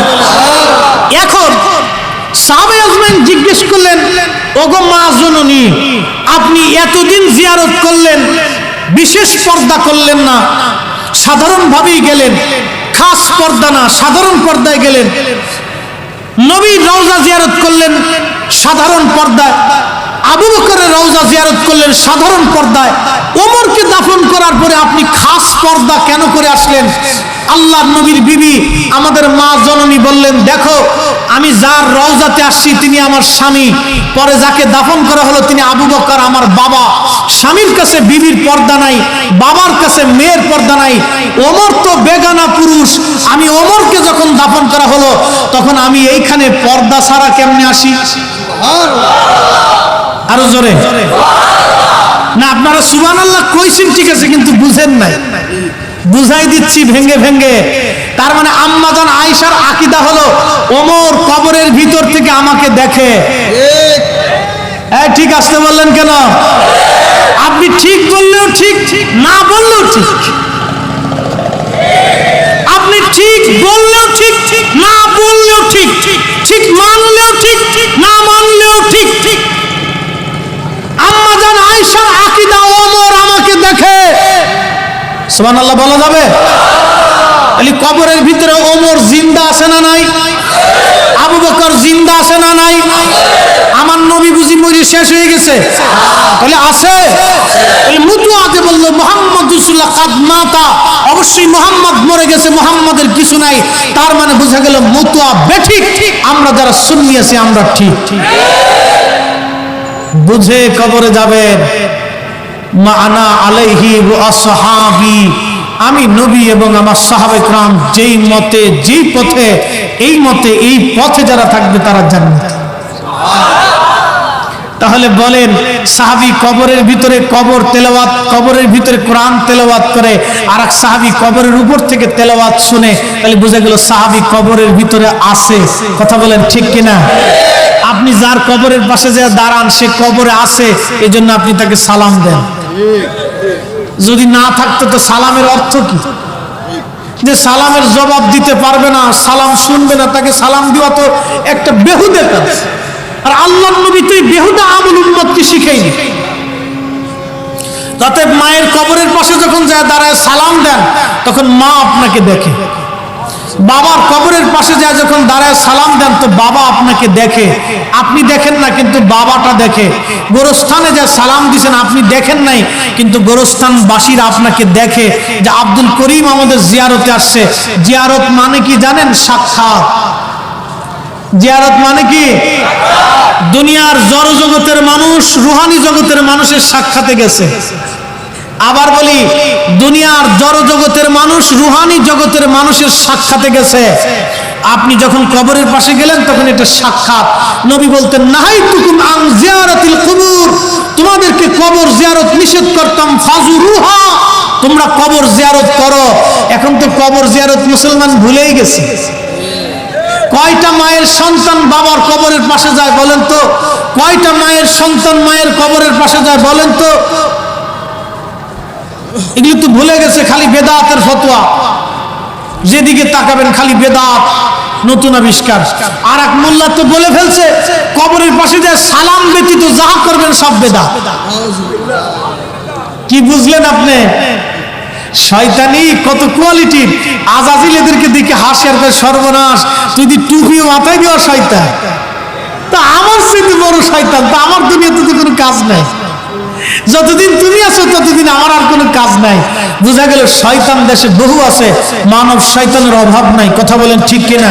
এখন সাহাবায়ে আজমাইন জিজ্ঞেস করলেন, ওগো মা জননী, আপনি এতদিন জিয়ারত করলেন, বিশেষ পর্দা করলেন না, সাধারণভাবেই গেলেন, খাস পর্দা না, সাধারণ পর্দায় গেলেন। নবীর রওজা জিয়ারত করলেন সাধারণ পর্দায়, আবু বকরের রওজা জিয়ারত করলেন সাধারণ পর্দায়, ওমরকে দাফন করার পরে আপনি খাস পর্দা কেন করে আসলেন? আল্লাহর নবীর বিবি আমাদের মা জননী বললেন, দেখো, আমি যার রওজাতে আসছি তিনি আমার স্বামী, পরে যাকে দাফন করা হলো তিনি আবু বকর আমার বাবা। স্বামীর কাছে বিবির পর্দা নাই, বাবার কাছে মেয়ের পর্দা নাই। ওমর তো বেগানা পুরুষ, আমি ওমরকে যখন দাফন করা হলো তখন আমি এইখানে পর্দা ছাড়া কেমনে আসি? আরো জোরে না, আপনারা সুবহানাল্লাহ কইছেন ঠিক আছে, কিন্তু বুঝেন নাই, বুঝাই দিচ্ছি ভেঙ্গে ভেঙ্গে। তার মানে আম্মা জান আয়েশার আকীদা হলো ওমর কবরের ভিতর থেকে আমাকে দেখে। ঠিক আসতে বললেন কেন? আপনি ঠিক বললেও ঠিক, না বললেও ঠিক। আপনি ঠিক বললেও ঠিক, না বললেও ঠিক, ঠিক মানলেও ঠিক, না মানলেও ঠিক। আম্মা জান আয়েশার আকীদা ওমর আমাকে দেখে। সুবহানাল্লাহ বলা যাবে? কবরের ভিতরে ওমর জিন্দা আছে না নাই? আবু বকর জিন্দা আছে না নাই? আমার নবী বুঝি মরে শেষ হয়ে গেছে? তাহলে আছে। মুতুয়াতে বলল মুহাম্মদ রাসূলুল্লাহ কাদ মাতা, অবশ্যই মুহাম্মদ মরে গেছে, মুহাম্মাদের কিছু নাই। তার মানে বোঝা গেল মুতুয়া বেঠিক, আমরা যারা সুন্নি আছি আমরা ঠিক। বুঝে কবরে যাবেন। মা'আনা আলাইহি ওয়া আসহাবি, আমি নবী এবং আমার সাহাবায়ে কেরাম যেই মতে, যেই পথে, এই মতে, এই পথে যারা থাকবে তারা জান্নাত। তাহলে বলেন, সাহাবী কবরের ভিতরে কবর তেলাওয়াত, কবরের ভিতরে কোরআন তেলাওয়াত করে, আর এক সাহাবী কবরের উপর থেকে তেলাওয়াত শুনে, তাহলে বোঝা গেল সাহাবী কবরের ভিতরে আছে। কথা বলেন ঠিক কিনা? আপনি যার কবরের পাশে যে দাঁড়ান সে কবরে আছে, এই জন্য আপনি তাকে সালাম দেন। যদি না থাকতো তো সালামের অর্থ কি? যে সালামের জবাব দিতে পারবে না, সালাম শুনবে না, তাকে সালাম দেওয়া তো একটা বেহুদা কাজ। আর আল্লাহর নবী তো এই বেহুদা আমল উম্মতকে শিখায়নি। তাতে মায়ের কবরের পাশে যখন যায় দাঁড়ায় সালাম দেন, তখন মা আপনাকে দেখে। বাবার কবরের পাশে যায় যখন দাঁড়ায় সালাম দেন, তো বাবা আপনাকে দেখে। আপনি দেখেন না, কিন্তু বাবাটা দেখে। গোরস্থানে যা সালাম দিয়েছেন আপনি দেখেন নাই, কিন্তু গোরস্থানবাসীরা আপনাকে দেখে যে আব্দুল করিম আমাদের জিয়ারতে আসছে। জিয়ারত মানে কি জানেন? সাক্ষাৎ। জিয়ারত মানে কি? দুনিয়ার জড় জগতের মানুষ রুহানি জগতের মানুষের সাক্ষাতে গেছে। আবার বলি, দুনিয়ার জড় জগতের মানুষ রুহানি জগতের মানুষের সাক্ষাতে গেছে। আপনি যখন কবরের পাশে গেলেন তখন এটা সাক্ষাৎ। নবী বলতেন, নাহাইতুকুম আন জিয়ারাতিল কুবুর, তোমাদেরকে কবর জিয়ারত নিষেধ করতাম, ফাজুরুহা, তোমরা কবর জিয়ারত করো। এখন তো কবর জিয়ারত মুসলমান ভুলেই গেছে। কয়টা মায়ের সন্তান বাবার কবরের পাশে যায় বলেন তো? কয়টা মায়ের সন্তান মায়ের কবরের পাশে যায় বলেন তো? এগুলো তো ভুলে গেছে। খালি বেদাতের ফতোয়া, যেদিকে তাকাবেন খালি বেদাত, নতুন আবিষ্কার। আর এক মোল্লা তো বলে ফেলছে, কবরের পাশে যায় সালাম ব্যতীত যা করবেন সব বেদাত। কি বুঝলেন আপনি? শয়তানি কত কোয়ালিটির। আজাজিল এদেরকে দেখে হাসি আর সর্বনাশ, তুই যদি টুপি মাথায় দেওয়া শয়তান, তা আমার চেয়ে বড় শয়তান, তা আমার দুনিয়াতে তো কোনো কাজ নাই। যতদিন তুমি আছো ততদিন আমার আর কোনো কাজ নাই। বোঝা গেল শয়তান দেশে বহু আছে, মানব শয়তানের অভাব নাই। কথা বলেন ঠিক কিনা?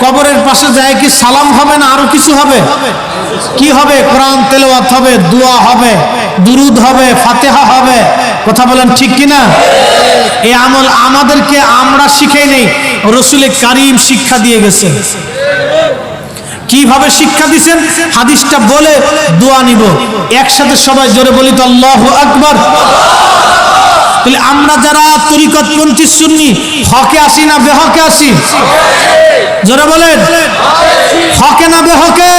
কবরের পাশে যায় কি সালাম হবে না আরো কিছু হবে? কি হবে? কোরআন তেলাওয়াত হবে, দোয়া হবে, দুরুদ হবে, ফাতিহা হবে। কথা বলেন ঠিক কিনা? এই আমল আমাদেরকে আমরা শিখাই নেই, রাসূল কারীম শিক্ষা দিয়ে গেছে। কিভাবে শিক্ষা দিবেন হাদিসটা বলে দোয়া নিব। একসাথে সবাই জোরে বলি তো আল্লাহু আকবার। তাহলে আমরা যারা তরিকতপন্থী সুন্নি, হকে আসি না বেহকে আসি? জোরে বলেন, হকে না বেহকে?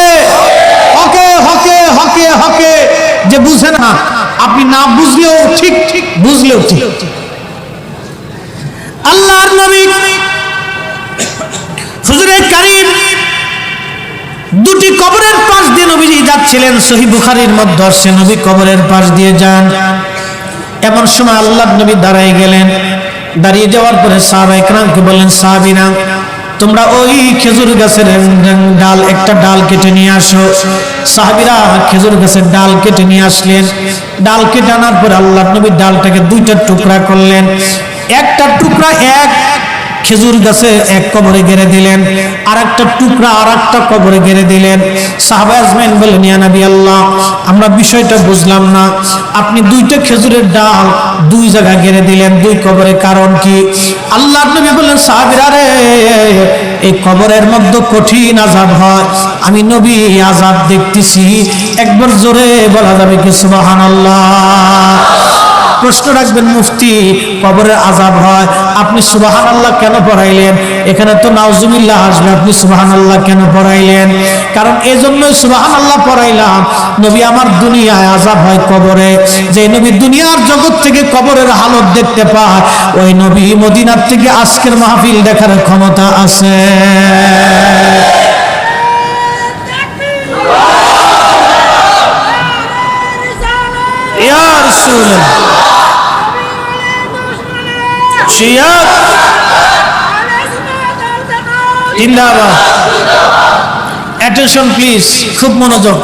হকে হকে হকে হকে। যে বুঝে না, আপনি না বুঝলেও ঠিক, বুঝলেও ঠিক। আল্লাহর নবী হুজুরে কারীম দুটি কবরের পাশ দিয়ে নবীজি যাচ্ছিলেন। সহিহ বুখারীর মধ্যে আসছে নবী কবরের পাশ দিয়ে যান। এমন সময় আল্লাহর নবী দাঁড়ায় গেলেন। দাঁড়িয়ে যাওয়ার পরে সাহাবায়ে কেরামকে বললেন, সাহাবীরা তোমরা ওই খেজুর গাছের ডাল, একটা ডাল কেটে নিয়ে আসো। সাহাবীরা খেজুর গাছের ডাল কেটে নিয়ে আসলেন। ডাল কেটে আনার পর আল্লাহর নবী ডালটাকে দুইটা টুকরা করলেন। একটা টুকরা এক খেজুর গাছে এক কবরে গেড়ে দিলেন, আর একটা টুকরা আর একটা কবরে গেড়ে দিলেন। সাহাবা আজমাইন বললেন, ইয়া নবী আল্লাহ, আমরা বিষয়টা বুঝলাম না, আপনি দুইটা খেজুরের ডাল দুই জায়গা গেড়ে দিলেন, দুই কবরে, কারণ কি? আল্লাহর নবী বললেন, সাহাবীরা রে, এই কবরের মধ্যে কঠিন আযাব হয়, আমি নবী আযাব দেখতেছি। একবার জোরে বলা যাবে কি সুবহানাল্লাহ? প্রশ্ন রাখবেন মুফতি, কবরের আযাব হয়, আপনি সুবহানাল্লাহ কেন পড়াইলেন? এখানে তো নাউজুবিল্লাহ আসবে, আপনি সুবহানাল্লাহ কেন পড়াইলেন? কারণ এজন্যই সুবহানাল্লাহ পড়াইলাম, নবী আমার দুনিয়ায় আযাব হয় কবরে। যে নবী দুনিয়ার জগৎ থেকে কবরের হালত দেখতে পায়, ওই নবী মদিনার থেকে আজকের মাহফিল দেখার ক্ষমতা আছে। ইয়া রাসূলুল্লাহ, জিয়াদ জিন্দাবাদ। অ্যাটেনশন প্লিজ, খুব মনোযোগ।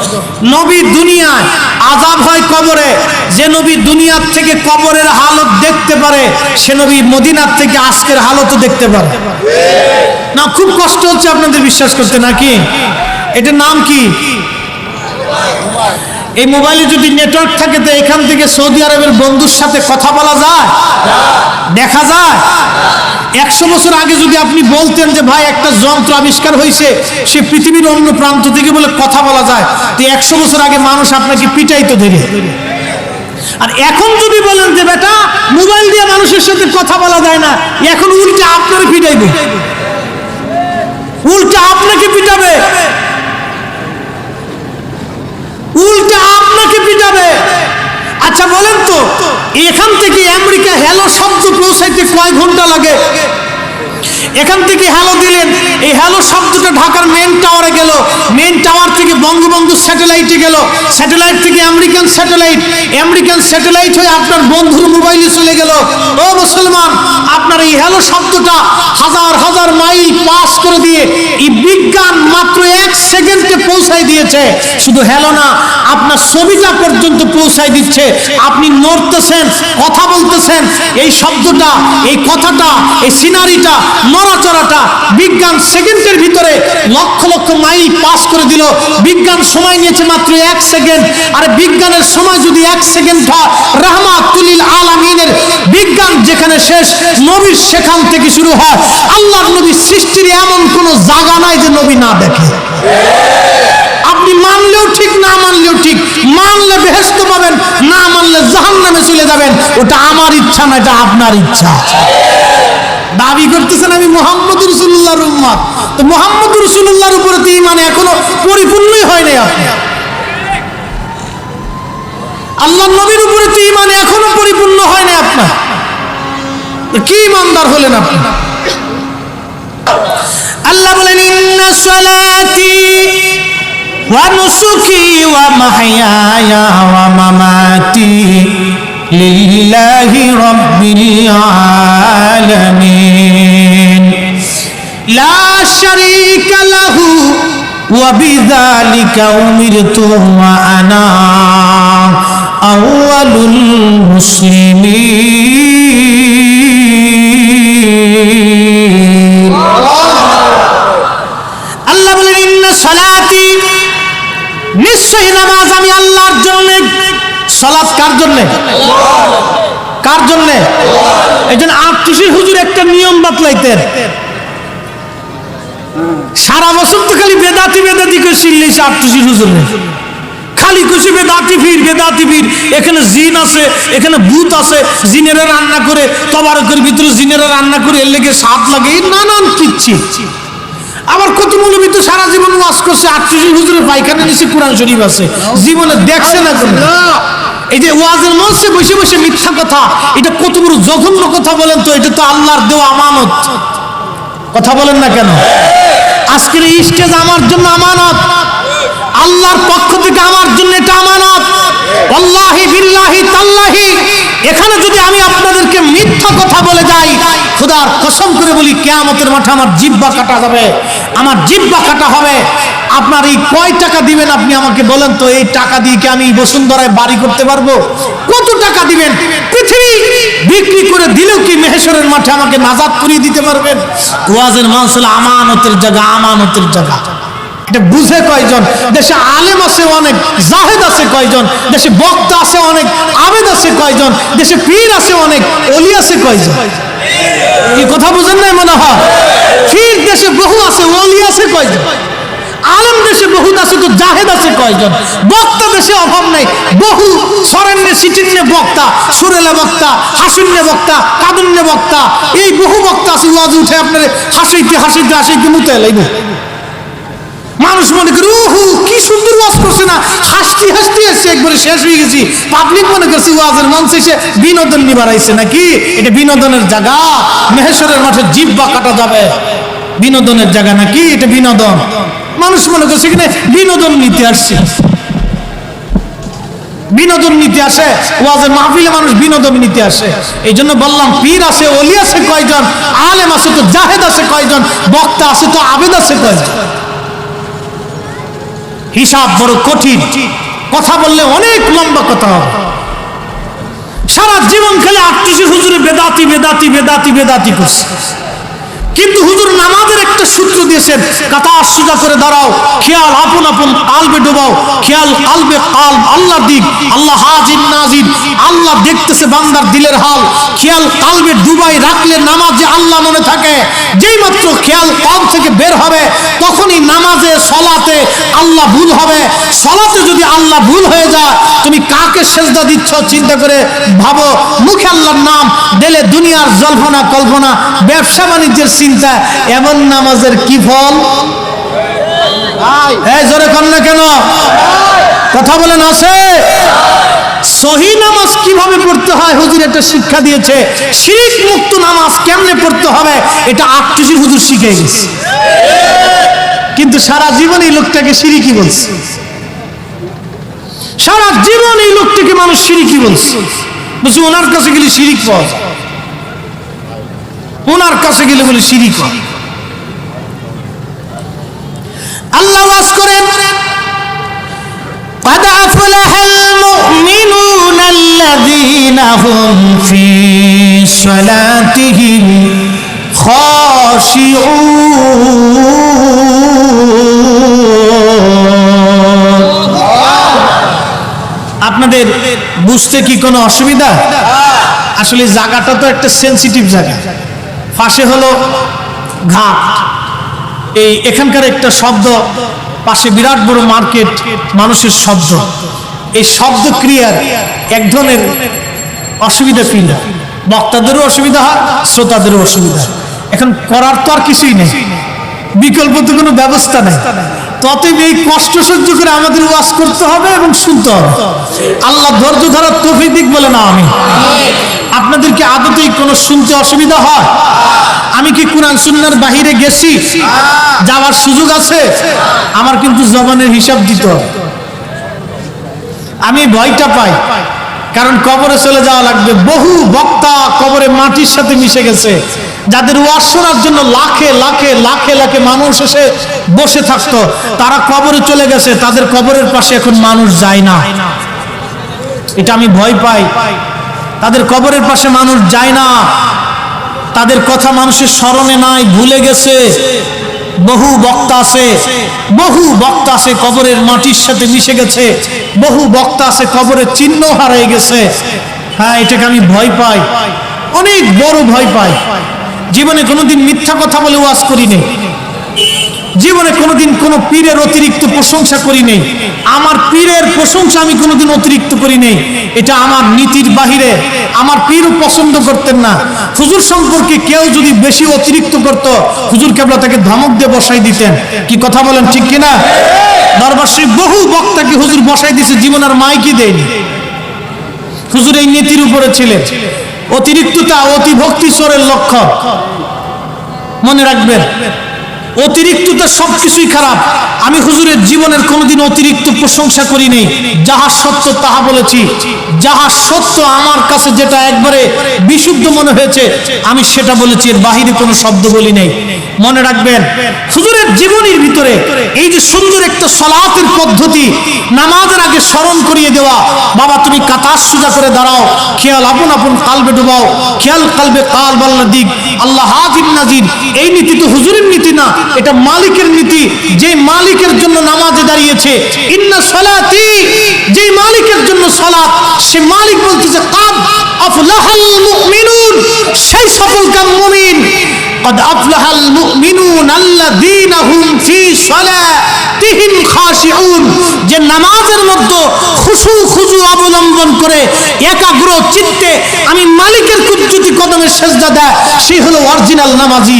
নবী দুনিয়ায় আযাব হয় কবরে। যে নবী দুনিয়ার থেকে কবরের হালত দেখতে পারে, সে নবী মদিনার থেকে আজকের হালতও দেখতে পারে না। খুব কষ্ট হচ্ছে আপনাদের বিশ্বাস করতে নাকি? এটার নাম কি? এই মোবাইলে যদি নেটওয়ার্ক থাকে তো এখান থেকে সৌদি আরবের বন্ধুর সাথে কথা বলা যায়, দেখা যায়। 100 বছর আগে যদি আপনি বলতেন যে ভাই একটা যন্ত্র আবিষ্কার হয়েছে, সে পৃথিবীর অন্য প্রান্ত থেকে বলে কথা বলা যায়, তো 100 বছর আগে মানুষ আপনাকে পিটাইতো ধরে। আর এখন যদি বলেন যে বেটা মোবাইল দিয়ে মানুষের সাথে কথা বলা যায় না, এখন উল্টা আপনার পিটাইবে, উল্টা আপনাকে পিটাবে, উল্টা আপনাকে পিটাবে। আচ্ছা বলেন তো, এখান থেকে আমেরিকা হ্যালো শব্দ পৌঁছাইতে কয় ঘন্টা লাগে? এখান থেকে হ্যালো দিলেন, এই হ্যালো শব্দটা ঢাকার মেন টাওয়ারে গেল, মেন টাওয়ার থেকে বঙ্গবন্ধু স্যাটেলাইটে গেল, স্যাটেলাইট থেকে আমেরিকান স্যাটেলাইট, আমেরিকান স্যাটেলাইট হয়ে আপনার বন্ধুর মোবাইলে চলে গেল। ও মুসলমান, আপনার এই হ্যালো শব্দটা হাজার হাজার মাইল পাস করে দিয়ে এই বিজ্ঞান মাত্র 1 সেকেন্ডে পৌঁছায় দিয়েছে। শুধু হ্যালো না, আপনার ছবিটা পর্যন্ত পৌঁছায় দিচ্ছে। আপনি নড়তেছেন, কথা বলতেছেন, এই শব্দটা, এই কথাটা, এই সিনারিটা, নড়াচড়াটা বিজ্ঞান সেকেন্ডের ভিতরে লক্ষ লক্ষ মাইল পাস করে দিল। বিজ্ঞান সময় নিয়েছে মাত্র 1 সেকেন্ড। আর বিজ্ঞানের সময় যদি 1 সেকেন্ড হয়, রাহমাতুল লিল আলামিনের বিজ্ঞান যেখানে শেষ, নবীর সেখান থেকে শুরু হয়। আল্লাহর নবী সৃষ্টির এমন কোন জায়গা নাই যে নবী না দেখে। আপনি মানলেও ঠিক, না মানলেও ঠিক। মানলে বেহেশত পাবেন, না মানলে জাহান্নামে চলে যাবেন। ওটা আমার ইচ্ছা না, এটা আপনার ইচ্ছা। দাবি করতেছেন আমি মুহাম্মদ রাসূলুল্লাহর উম্মত, তো মুহাম্মদ রাসূলুল্লাহর উপরে তো ঈমান এখনো পরিপূর্ণই হয় নাই আপনার। আল্লাহর নবীর উপরে তো ঈমান এখনো পরিপূর্ণ হয় নাই আপনার। কি ঈমানদার হলেন আপনি? আল্লাহ বলেন, ইন্না সালাতি ওয়া নুসুকি ওয়া মাহইয়ায়া ওয়া মামাতি লিল্লাহি রাব্বিল আলামিন লা শারীকা লাহু ওয়া বিযালিকা উমিরতু ওয়া আনা আউয়ালুল মুসলিমিন। আল্লাহ বলেন ইন্না সালাতি, নিশ্চয়ই নামাজ আমি আল্লাহর জন্য। সালাত কার জন্য? কার জন্য? এইজন্য আটত্রিশের হুজুর একটা নিয়ম বাতলাইতেন, সারা বছর তো খালি বেদাতি বেদাতি করে চিল্লাইছে আটত্রিশের হুজুর, খালি খুশি বেদাতি ফির বেদাতি ফির। এখানে জিন আছে, এখানে ভূত আছে, জিনেরা রান্না করে, তবারকের ভিতরে জিনেরা রান্না করে, এর লেগে স্বাদ লাগে, নানান কিচ্ছি। আবার কত মৌলবী তো সারা জীবন ওয়াজ করছে, 38 হুজুরের পায়খানা নিচে কোরআন শরীফ আছে, জীবনে দেখছে না কোনো। এই যে ওয়াজের মঞ্চে বসে বসে মিথ্যা কথা, এটা কত বড় জঘন্য কথা বলেন তো। এটা তো আল্লাহর দেওয়া আমানত, কথা বলেন না কেন? আজকের এই স্টেজ আমার জন্য আমানত, আল্লাহর পক্ষ থেকে আমার জন্য এটা আমানত। আল্লাহি বিল্লাহি তাল্লাহি, এখানে যদি আমি আপনাদেরকে মিথ্যা কথা বলে যাই, খোদার কসম করে বলি, কিয়ামতের মাঠে আমার জিহ্বা কাটা যাবে, আমার জিহ্বা কাটা হবে। আপনার এই কয় টাকা দিবেন আপনি আমাকে বলেন তো? এই টাকা দিয়ে কি আমি বসুন্ধরায় বাড়ি করতে পারবো? কত টাকা দিবেন? পৃথিবী বিক্রি করে দিলেও কি মেহেশরের মাঠে আমাকে নাজাত করিয়ে দিতে পারবেন? ওয়াজের মানসিল আমানতের জায়গা, আমানতের জায়গা। এটা বুঝে কয়জন? দেশে আলেম আছে অনেক, জাহেদ আছে কয়জন? দেশে বক্তা আছে অনেক, আবেদ আছে কয়জন? দেশে পীর আছে অনেক, ওলি আছে কয়জন? কি কথা বুঝেন নাই মনে হয়? পীর দেশে বহু আছে, ওলি আছে কয়জন? আলেম দেশে বহুত আছে, তো জাহেদ আছে কয়জন? বক্তা দেশে অভাব নাই, বহু সরেন্নে সিটিন্নে বক্তা, সুরেলা বক্তা, হাসিন্নে বক্তা, কাদুন্নে বক্তা, এই বহু বক্তা আছে। ওয়াজ উঠে আপনার হাসিতে হাসিতে হাসিতে মুতে লাইব। মানুষ মনে করে ওহু কি সুন্দর ওয়াজ করছে না, হাসতে হাসতে এসে একবারে শেষ হয়ে গেছি। পাবলিক মনে করছে ওয়াজের মঞ্চে এসে বিনোদন নিবার আইছে নাকি? এটা বিনোদনের জায়গা, মেহেশরের মাঠে জিহ্বা কাটা যাবে, বিনোদনের জায়গা নাকি? এটা বিনোদন। মানুষ মনে করছে কিনা বিনোদন নিতে আসছে, বিনোদন নিতে আসে। ওয়াজের মাহফিলে মানুষ বিনোদন নিতে আসে। এই জন্য বললাম, পীর আছে, ওলি আছে কয়জন? আলেম আছে তো জাহেদ আছে কয়জন? বক্তা আছে তো আবেদ আছে কয়জন? হিসাব বড় কঠিন, কথা বললে অনেক লম্বা কথা হবে। সারা জীবন খেলে 38 হুজুরে বেদাতি বেদাতি বেদাতি বেদাতি করছে, কিন্তু হুজুর নামাজের একটা সূত্র দিয়েছেন, কাতার সোজা করে দাঁড়াও, খেয়াল আপন আপন কালবে ডোবাও, খেয়াল কালবে কালব আল্লাহর দিক, আল্লাহ হাজির নাজির, আল্লাহ দেখতেছে বান্দার দিলের হাল। খেয়াল কালবে ডুবাই রাখলে নামাজে আল্লাহ মনে থাকে। যেই মাত্র খেয়াল কলব থেকে বের হবে, তখনই নামাজে সলাতে আল্লাহ ভুল হবে। সলাতে যদি আল্লাহ ভুল হয়ে যায়, তুমি কাকে সেজদা দিচ্ছ চিন্তা করে ভাবো। মুখে আল্লাহর নাম, দিলে দুনিয়ার জল্পনা কল্পনা, ব্যবসা বাণিজ্যের চিন্তা, এমন নামাজের কি ফল? এই জোরে কর না কেন? কথা বলেন আছে? সহি নামাজ কিভাবে পড়তে হয় হুজুর একটা শিক্ষা দিয়েছে। শিরক মুক্ত নামাজ কেমনে পড়তে হবে এটা 38 হুজুর শিখে গেছে, কিন্তু সারা জীবন এই লোকটাকে শিরকি বলছে। সারা জীবন এই লোকটাকে মানুষ শিরকি বলছে। বুঝছি ওনার কাছে গেলে শিরিক পাওয়া যায়, ওনার কাছে গেলে বলে শিরিক হয়। আল্লাহ ওয়াজ করেন, قد أفلح المؤمنون الذين هم في صلاتهم خاشعون। আপনাদের বুঝতে কি কোনো অসুবিধা? আসলে জায়গাটা তো একটা সেনসিটিভ জায়গা। পাশে হলো ঘাট, এই এখানকার একটা শব্দ, পাশে বিরাট বড় মার্কেট, মানুষের শব্দ, এই শব্দ ক্রিয়ার এক ধরনের অসুবিধা ফিল হয়। বক্তাদেরও অসুবিধা হয়, শ্রোতাদেরও অসুবিধা হয়। এখন করার তো আর কিছুই নেই, বিকল্প তো কোনো ব্যবস্থা নেই। ততই এই কষ্ট সহ্য করে আমাদের ওয়াজ করতে হবে এবং শুনতে হবে। আল্লাহ ধৈর্য ধরার তৌফিক দিক বলে না আমি। আপনাদের কি আদতেই কোনো শুনতে অসুবিধা হয়? আমি কি কোরআন সুন্নাহর বাহিরে গেছি? যাওয়ার সুযোগ আছে? আমার কিন্তু জবানের হিসাব দিতে হবে। আমি ভয়টা পাই, কারণ কবরে চলে যাওয়া লাগবে। বহু বক্তা কবরে মাটির সাথে মিশে গেছে, যাদের ওয়াজ শোনার জন্য লাখে লাখে লাখে লাখে মানুষ এসে বসে থাকতো, তারা কবরে চলে গেছে, তাদের কবরের পাশে এখন মানুষ যায় না। এটা আমি ভয় পাই। তাদের কবরের পাশে মানুষ যায় না, তাদের কথা মানুষের স্মরণে নাই, ভুলে গেছে। বহু বক্তা আছে, বহু বক্তা আছে কবরের মাটির সাথে মিশে গেছে, বহু বক্তা আছে কবরের চিহ্ন হারিয়ে গেছে। হ্যাঁ, এটাকে আমি ভয় পাই, অনেক বড় ভয় পাই। জীবনে কোনোদিন মিথ্যা কথা বলে ওয়াজ করি নেই, জীবনে কোনোদিন কোনো পীরের অতিরিক্ত প্রশংসা করি নেই। আমার পীরের প্রশংসা আমি কোনোদিন অতিরিক্ত করি নেই, এটা আমার নীতির বাহিরে। আমার পীরও পছন্দ করতেন না। হুজুর সম্পর্কে কেউ যদি বেশি অতিরিক্ত করত, হুজুর কেবলা তাকে ধমক দিয়ে বসাই দিতেন। কি কথা বলেন, ঠিক কিনা? দরবার শরীফ বহু বক্তাকে হুজুর বসাই দিয়েছে, জীবন আর মাইকি দেয়নি। হুজুর এই নীতির উপরে ছিলেন। অতিরিক্ততা অতি ভক্তি চোরের লক্ষণ, মনে রাখবেন। অতিরিক্ততা সবকিছুই খারাপ। আমি হুজুরের জীবনের কোনোদিন অতিরিক্ত প্রশংসা করি নেই। যাহা সত্য তাহা বলেছি, যাহা সত্য আমার কাছে যেটা একবারে বিশুদ্ধ মনে হয়েছে আমি সেটা বলেছি, এর বাহিরে কোনো শব্দ বলি নেই। মনে রাখবেন, হুজুরের জীবনের ভিতরে এই যে সুন্দর একটা সালাতের পদ্ধতি, নামাজের আগে স্মরণ করিয়ে দেওয়া, বাবা তুমি কাতার সোজা করে দাঁড়াও, খেয়াল আপন আপন কালবে ডুবাও, খেয়াল কালবে কাল বাল্লা দিক, আল্লাহ হাফিজ নাজির। এই নীতি তো হুজুরের নীতি না, এটা মালিকের নীতি। যে মালিকের জন্য নামাজে দাঁড়িয়েছে, ইন্না সালাতি, যে মালিকের জন্য সালাত, সে মালিক বলতেছে কাদ আফলাহাল মুমিনুন, সেই সফলকাম মুমিন। قد أفلح المؤمنون الذين هم في صلاتهم خاشعون, যে নামাজের মধ্যে খুশু খুজু অবলম্বন করে একাগ্র চিত্তে আমি মালিকের কুদরতি কদমে সেজদা দেয়, সেই হলো অরিজিনাল নামাজি।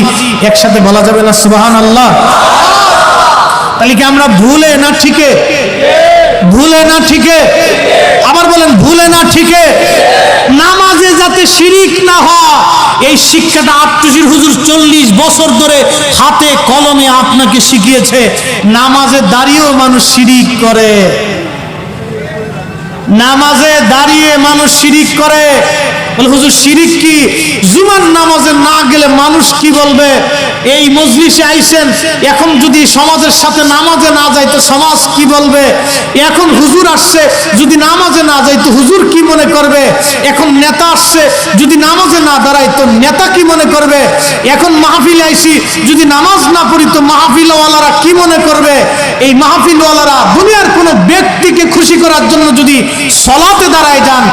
একসাথে বলা যাবে না সুবহানাল্লাহ? তাহলে কি আমরা ভুলে না ঠিকে? ভুলে না ঠিকে? আবার বলেন ভুলে না ঠিকে? নামাজে যাতে শিরিক না হয়, এই শিক্ষাটা আটটুসির হুজুর 40 বছর ধরে হাতে কলমে আপনাকে শিখিয়েছে। নামাজে দাঁড়িয়েও মানুষ শিরিক করে, নামাজে দাঁড়িয়ে মানুষ শিরিক করে। বলে হুজুর শিরিক কি? জুমার নামাজে না গেলে মানুষ কি বলবে? এই মজলিসে আইছেন, এখন যদি সমাজের সাথে নামাজে না যাই তো সমাজ কি বলবে? এখন হুজুর আসছে, যদি নামাজে না যাই তো হুজুর কি মনে করবে? এখন নেতা আসছে, যদি নামাজে না দাঁড়াই তো নেতা কি মনে করবে? এখন মাহফিলে আইছি, যদি নামাজ না পড়ি তো মাহফিলওয়ালারা কি মনে করবে? এই মাহফিলওয়ালারা দুনিয়ার কোনো ব্যক্তিকে খুশি করার জন্য যদি সালাতে দাঁড়ায় যান,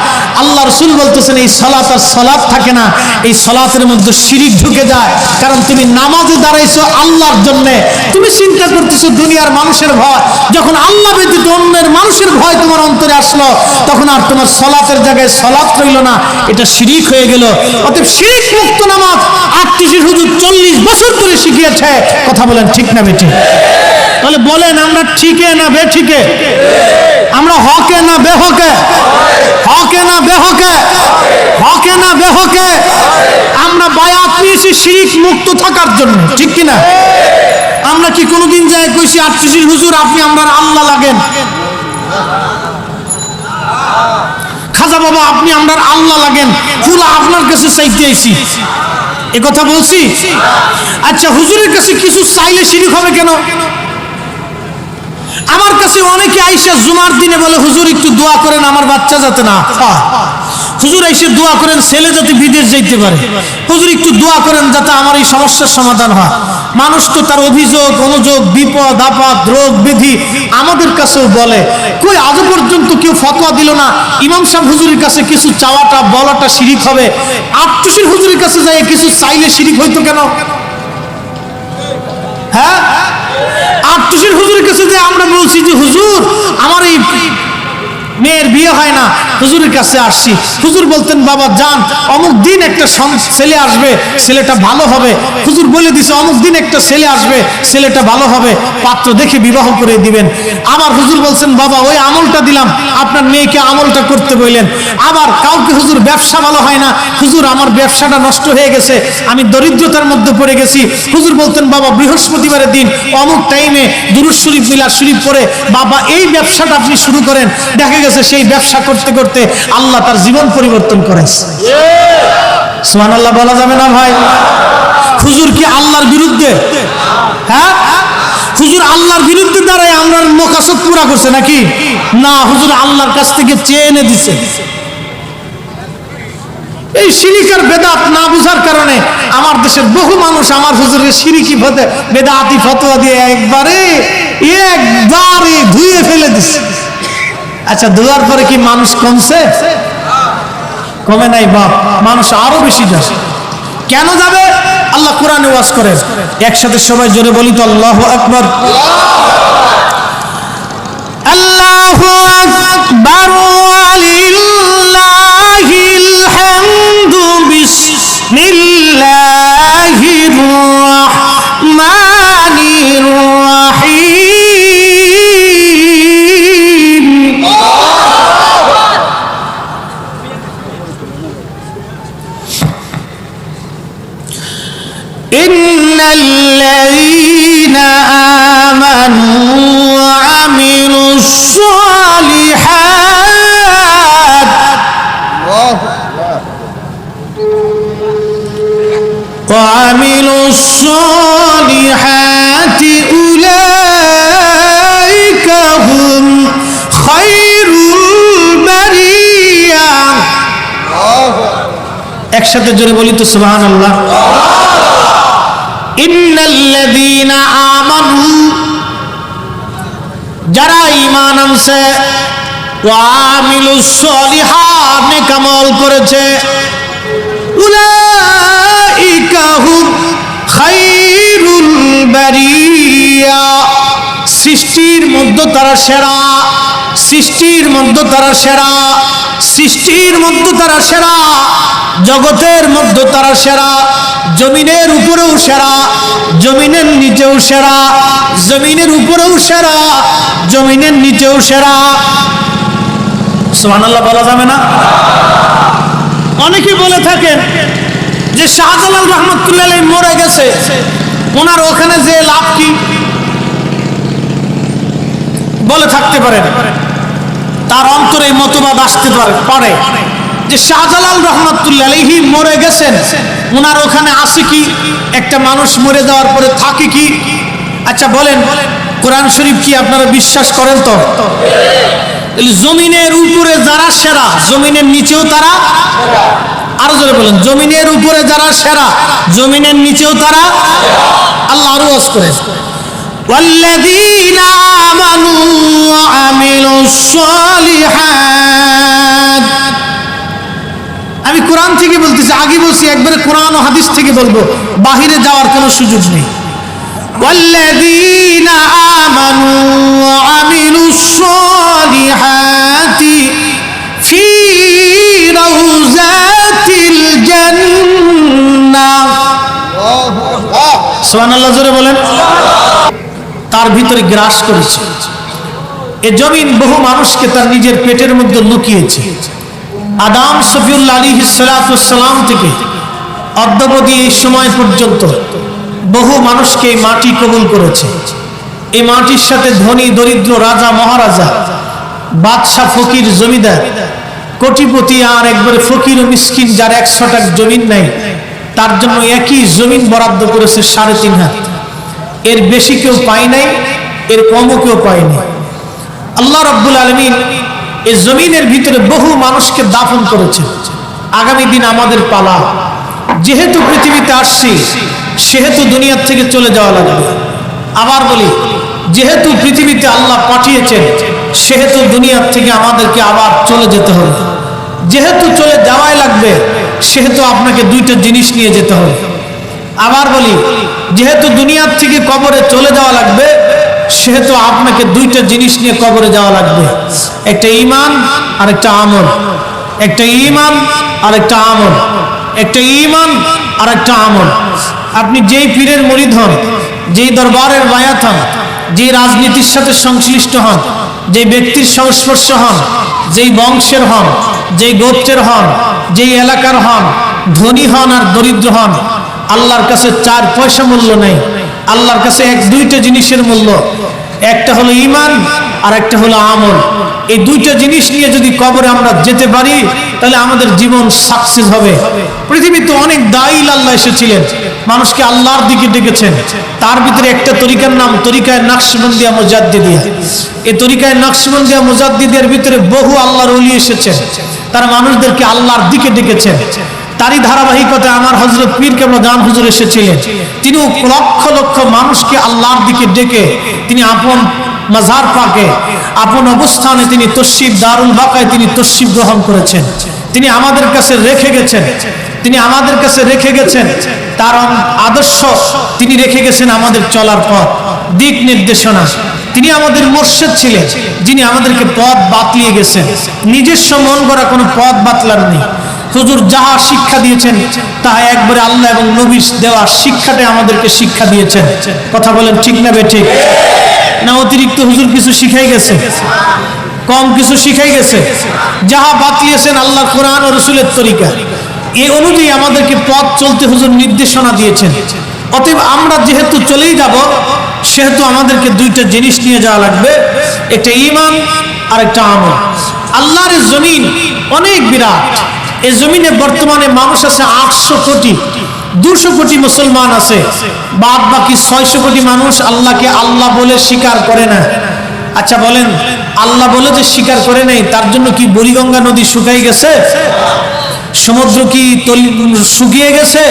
আল্লাহ রাসূল বলতেছেন এই সালাত আর সালাত থাকে না, এই সালাতের মধ্যে শিরিক ঢুকে যায়। কারণ তুমি নামাজে দাঁড়াইছো আল্লাহর জন্য, তুমি চিন্তা করতেছো দুনিয়ার মানুষের ভয়। যখন আল্লাহ ব্যতীত অন্যের মানুষের ভয় তোমার অন্তরে আসলো, তখন আর তোমার সালাতের জায়গায় সালাত রইল না, এটা শিরিক হয়ে গেল। অতএব শিরিক মুক্ত নামাজ আটত্রিশের হুজুর 40 বছর ধরে শিখিয়েছে। কথা বলেন ঠিক না বেঠিক? তাহলে বলেন আমরা ঠিকে না বেঠিকে? আমরা হকে না বেহকে? হকে না বেহকে? হকে না বেহকে? আমরা বায়াত নিয়েছি শিরিক মুক্ত থাকার জন্য, ঠিক কিনা? আমরা কি কোনোদিন যায় কইছি আটত্রিশের হুজুর আপনি আমরা আল্লাহ লাগেন, খাজা বাবা আপনি আমরা আল্লাহ লাগেন, পুরা আপনার কাছে চাইতে আইছি, এ কথা বলছি? আচ্ছা, হুজুরের কাছে কিছু চাইলে শিরিক হবে কেন? আমার কাছে অনেকে আইসা জুমার দিনে বলে হুজুর একটু দোয়া করেন আমার বাচ্চা যাতে না হয়, হুজুর এসে দোয়া করেন ছেলে যাতে বিদেশ যাইতে পারে, হুজুর একটু দোয়া করেন যাতে আমার এই সমস্যার সমাধান হয়। মানুষ তো তার অভিযোগ অনুযোগ বিপদ আপদ রোগ ব্যাধি আমাদের কাছেও বলে। কই আজ পর্যন্ত কেউ ফতোয়া দিল না ইমাম সাহেব হুজুরের কাছে কিছু চাওয়াটা বলাটা শিরিক হবে। আটত্রিশের হুজুরের কাছে যায় কিছু চাইলে শিরিক হইতো কেন? হ্যাঁ, আটত্রিশের হুজুরের কাছে যে আমরা বলছি যে হুজুর আমার এই মেয়ের বিয়ে হয় না, হুজুরের কাছে আসছি, হুজুর বলতেন বাবা যান অমুক দিন একটা ছেলে আসবে, ছেলেটা ভালো হবে। হুজুর বলে দিছে অমুক দিন একটা ছেলে আসবে, ছেলেটা ভালো হবে, পাত্র দেখে বিবাহ করে দিবেন। আবার হুজুর বলছেন বাবা ওই আমলটা দিলাম, আপনার মেয়েকে আমলটা করতে বললেন। আবার কাউকে হুজুর ব্যবসা ভালো হয় না, হুজুর আমার ব্যবসাটা নষ্ট হয়ে গেছে, আমি দরিদ্রতার মধ্যে পড়ে গেছি, হুজুর বলতেন বাবা বৃহস্পতিবারের দিন অমুক টাইমে দুরূদ শরীফ মিলাদ শরীফ পড়ে বাবা এই ব্যবসাটা আপনি শুরু করেন। দেখা গেছে, সেই ব্যবসা করতে করতে আল্লাহ তার জীবন পরিবর্তন করেছে। সুবহানাল্লাহ বলা যাবে না ভাই? হুজুর কি আল্লাহর বিরুদ্ধে? হ্যাঁ, হুজুর আল্লাহর বিরুদ্ধে দাঁড়ায় আমরা মোকাসদ পুরা করছে নাকি? না, হুজুর আল্লাহর কাছ থেকে চেয়ে এনে দিছে। এই শিরিক আর বেদাত না বুঝার কারণে আমার দেশের বহু মানুষ আমার হুজুরের শিরিকি বেদাতি ফতোয়া দিয়ে একবারে ধুয়ে ফেলে দিচ্ছে। আচ্ছা, ধোয়ার পরে কি মানুষ কমছে? কমে নাই বাপ, মানুষ আরো বেশি যাবে। কেন যাবে? আল্লাহ কোরআনে ওয়াজ করে। একসাথে সবাই জোরে বলি তো আল্লাহু আকবার। আল্লাহু আকবার ওয়ালিল্লাহিল হামদু বিসমিল্লাহির রাহমানির রাহিম। ইন্নাল্লাযীনা আমানু ওয়া আমিলুস সালিহাত উলাইকা হুম খায়রুল বারিয়া। একসাথে জোরে বলি তো সুবহানাল্লাহ। ইন্নাল্লাযীনা আমানু, যারা ঈমান আনছে, ওয়া আমিলুস সালিহাত, নেক আমল করেছে, উলাইকা হুম খায়রুল বারিয়া, সৃষ্টির মধ্যে তারা সেরা, সৃষ্টির মধ্যে তারা সেরা, সৃষ্টির মধ্যে তারা সেরা, জগতের মধ্যে তারা সেরা, জমিনের উপরেও সেরা, জমিনের নিচেও সেরা, জমিনের উপরেও সেরা, জমিনের নিচেও সেরা। সুবহানাল্লাহ বলা যাবে না? অনেকে বলে থাকেন যে শাহজালাল রহমতুল্লাহ আলাইহি মরে গেছে, ওনার ওখানে যে লাভ কি? বলে থাকতে পারেন, তার অন্তরে মতবাদ আসতে পারে যে শাহজালাল রহমতুল্লাহ আলাইহি মরে গেছেন, ওনার ওখানে আছে কি? একটা মানুষ মরে যাওয়ার পরে থাকে কি? আচ্ছা বলেন, কোরআন শরীফ কি আপনারা বিশ্বাস করেন তো? জমিনের উপরে যারা সেরা, জমিনের নিচেও তারা, আরো জোরে বলেন, জমিনের উপরে যারা সেরা, জমিনের নিচেও তারা। আল্লাহ আরো ওয়াজ করে, ওয়াল্লাযীনা আমানু ওয়া আমিলুস সালিহাত। আমি কোরআন থেকে বলতেছি, আগে বলছি একবারে কোরআন ও হাদিস থেকে বলবো, বাহিরে যাওয়ার কোনো সুযোগ নেই। ওয়াল্লাযীনা আমানু ওয়া আমিলুস সালিহাতি ফি রাউযাতিল জান্নাহ। সুবহানাল্লাহ জোরে বলেন। তার ভিতরে গ্রাস করেছে এ জমিন, বহু মানুষকে তার নিজের পেটের মধ্যে লুকিয়েছে। আদম সফিউল্লাহ আলাইহিস সালাতু ওয়াস সালাম থেকে অদ্যাবধি এই সময় পর্যন্ত বহু মানুষকে এই মাটি কবুল করেছে। এই মাটির সাথে ধনী দরিদ্র, রাজা মহারাজা, বাদশাহ ফকির, জমিদার, কোটিপতি আর একবারে ফকির ও মিসকিন, যার 100 টাকা জমিন নাই, তার জন্য একই জমিন বরাদ্দ করেছে 3.5 হাত। এর বেশি কেউ পায় নাই, এর কমও কেউ পায় নাই। আল্লাহ রাব্বুল আলামিন এই জমিনের ভিতরে বহু মানুষকে দাফন করেছে। আগামী দিন আমাদের পালা। যেহেতু পৃথিবীতে আসছি, সেহেতু দুনিয়ার থেকে চলে যাওয়া লাগবে। আবার বলি, যেহেতু পৃথিবীতে আল্লাহ পাঠিয়েছেন, সেহেতু দুনিয়ার থেকে আমাদেরকে আবার চলে যেতে হবে। যেহেতু চলে যাওয়াই লাগবে, সেহেতু আপনাকে 2টা জিনিস নিয়ে যেতে হবে। আবার বলি, যেহেতু দুনিয়ার থেকে কবরে চলে যাওয়া লাগবে, সেহেতু আপনাকে 2টা জিনিস নিয়ে কবরে যাওয়া লাগবে। একটা ঈমান আর একটা আমল। একটা ঈমান আর একটা আমল। একটা ঈমান আর একটা আমল। আপনি যেই পীরের মুরিদ হন, যেই দরবারের বায়াত হন, যেই রাজনীতির সাথে সংশ্লিষ্ট হন, যেই ব্যক্তির সংস্পর্শ হন, যেই বংশের হন, যেই গোত্রের হন, যেই এলাকার হন, ধনী হন আর দরিদ্র হন, আল্লাহর কাছে 4 পয়সা মূল্য নেই। আল্লাহর কাছে 2টা জিনিসের মূল্য। একটা হলো ঈমান আর একটা হলো আমল। এই দুইটা জিনিস নিয়ে যদি কবরে আমরা যেতে পারি তাহলে আমাদের জীবন সাকসেস হবে। পৃথিবীতে অনেক দাঈল আল্লাহ এসেছিলেন, মানুষকে আল্লাহর দিকে ডেকেছেন। তার ভিতরে একটা তরিকার নাম তরিকায়ে নকশবন্দিয়া মুজাদ্দিদিয়া। এই তরিকায়ে নকশবন্দিয়া মুজাদ্দিদিয়ার ভিতরে বহু আল্লাহর ওলি এসেছেন, তারা মানুষদেরকে আল্লাহর দিকে ডেকেছেন। তারই ধারাবাহিকতায় আমার হযরত পীর কেবলা জান হুজুর এসেছিলেন। তিনি লক্ষ লক্ষ মানুষকে আল্লাহর দিকে ডেকে তিনি আপন মাজার পাকে, আপন অবস্থানে তিনি তশরিফ দারুল বাকায় তিনি তশরিফ গ্রহণ করেছেন। তিনি আমাদের কাছে রেখে গেছেন তার আদর্শ, তিনি রেখে গেছেন আমাদের চলার পথ, দিক নির্দেশনা। তিনি আমাদের মুর্শিদ ছিলেন, যিনি আমাদেরকে পথ বাতলিয়ে গেছেন। নিজস্ব মন গড়া কোনো পথ বাতলাননি। হুজুর যাহা শিক্ষা দিয়েছেন তাহা একবারে আল্লাহ এবং নবীর দেওয়া শিক্ষাটাই আমাদেরকে শিক্ষা দিয়েছেন। কথা বলেন ঠিক না বেঠিক? না অতিরিক্ত হুজুর কিছু শিখাই গেছে? কম কিছু শিখাই গেছে? যাহা বাতলিয়েছেন আল্লাহ কোরআন ও রাসূলের তরিকা, এই অনুযায়ী আমাদেরকে পথ চলতে হুজুর নির্দেশনা দিয়েছেন। অতএব আমরা যেহেতু চলেই যাব, সেহেতু আমাদেরকে দুইটা জিনিস নিয়ে যাওয়া লাগবে, একটা ঈমান আর একটা আমল। আল্লাহর জমিন অনেক বিরাট। এই জমিনে বর্তমানে মানুষ আছে 800 কোটি, 200 কোটি মুসলমান আছে, বাদ বাকি 600 কোটি মানুষ আল্লাহকে আল্লাহ বলে স্বীকার করে না। আচ্ছা বলেন, আল্লাহ বলে যে স্বীকার করে নাই, তার জন্য কি বুড়িগঙ্গা নদী শুকাই গেছে? সমুদ্র কি শুকিয়ে গেছে?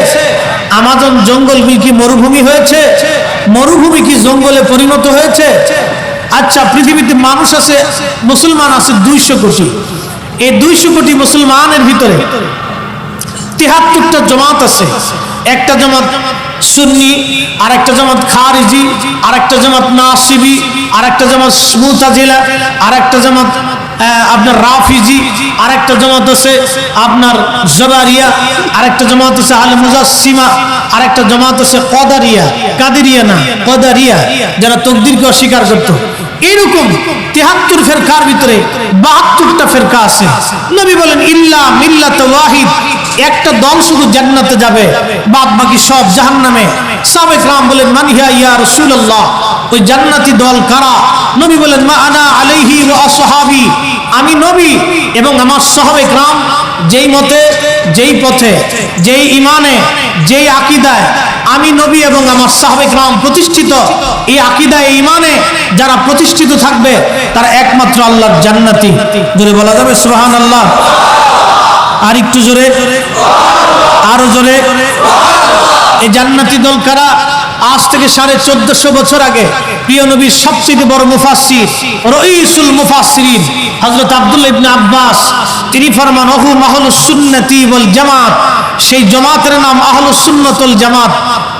আমাজন জঙ্গল কি মরুভূমি হয়েছে? মরুভূমি কি জঙ্গলে পরিণত হয়েছে? আচ্ছা, পৃথিবীতে মানুষ আছে, মুসলমান আছে 200 কোটি। এই 200 কোটি মুসলমানের ভিতরে 73টা জামাত আছে। একটা জামাত সুন্নি, আর একটা জামাত খারিজি, আর একটা জামাত নাসিবি, আর একটা জামাত মুতাজিলা, আর একটা জামাত আপনার রাফিজি, আর একটা জামাত আছে আপনার জবারিয়া, আর একটা জামাত আছে আল মুজাসসিমা, আর একটা জামাত আছে কদারিয়া। কাদেরিয়া না, কদারিয়া, যারা তাকদীরকে অস্বীকার করত। এরকম 73 ফেরকার ভিতরে 72টা ফেরকা আছে। নবী বলেন ইল্লা মিল্লাত ওয়াহিদ, একটা দল শুধু জান্নাতে যাবে, বাদ বাকি সব জাহান্নামে। সাহাবায়ে کرام বলেন মান হিয়া ইয়া রাসূলুল্লাহ, ওই জান্নাতি দল কারা? নবী বলেন মা আনা আলাইহি ওয়া আসহাবি, আমি নবী এবং আমার সাহাবায়ে کرام যেই মতে, যেই পথে, যেই ঈমানে, যেই আকীদায় আমি নবী এবং আমার সাহাবায়ে کرام প্রতিষ্ঠিত, এই আকীদায় ঈমানে যারা প্রতিষ্ঠিত থাকবে তারা একমাত্র আল্লাহর জান্নাতি। জোরে বলা যাবে সুবহানাল্লাহ? আর একটু জোরে, আরো জোরে। এই জান্নাতি দল কারা? আজ থেকে 1450 বছর আগে প্রিয় নবীর সবচেয়ে বড় মুফাসসির, রাইসুল মুফাসসিরিন হযরত আব্দুল্লাহ ইবনে আব্বাস, তিনি ফরমান ওহু আহলুস সুন্নতি ওয়াল জামাত। সেই জামাতের নাম আহলুস সুন্নাত ওয়াল জামাত।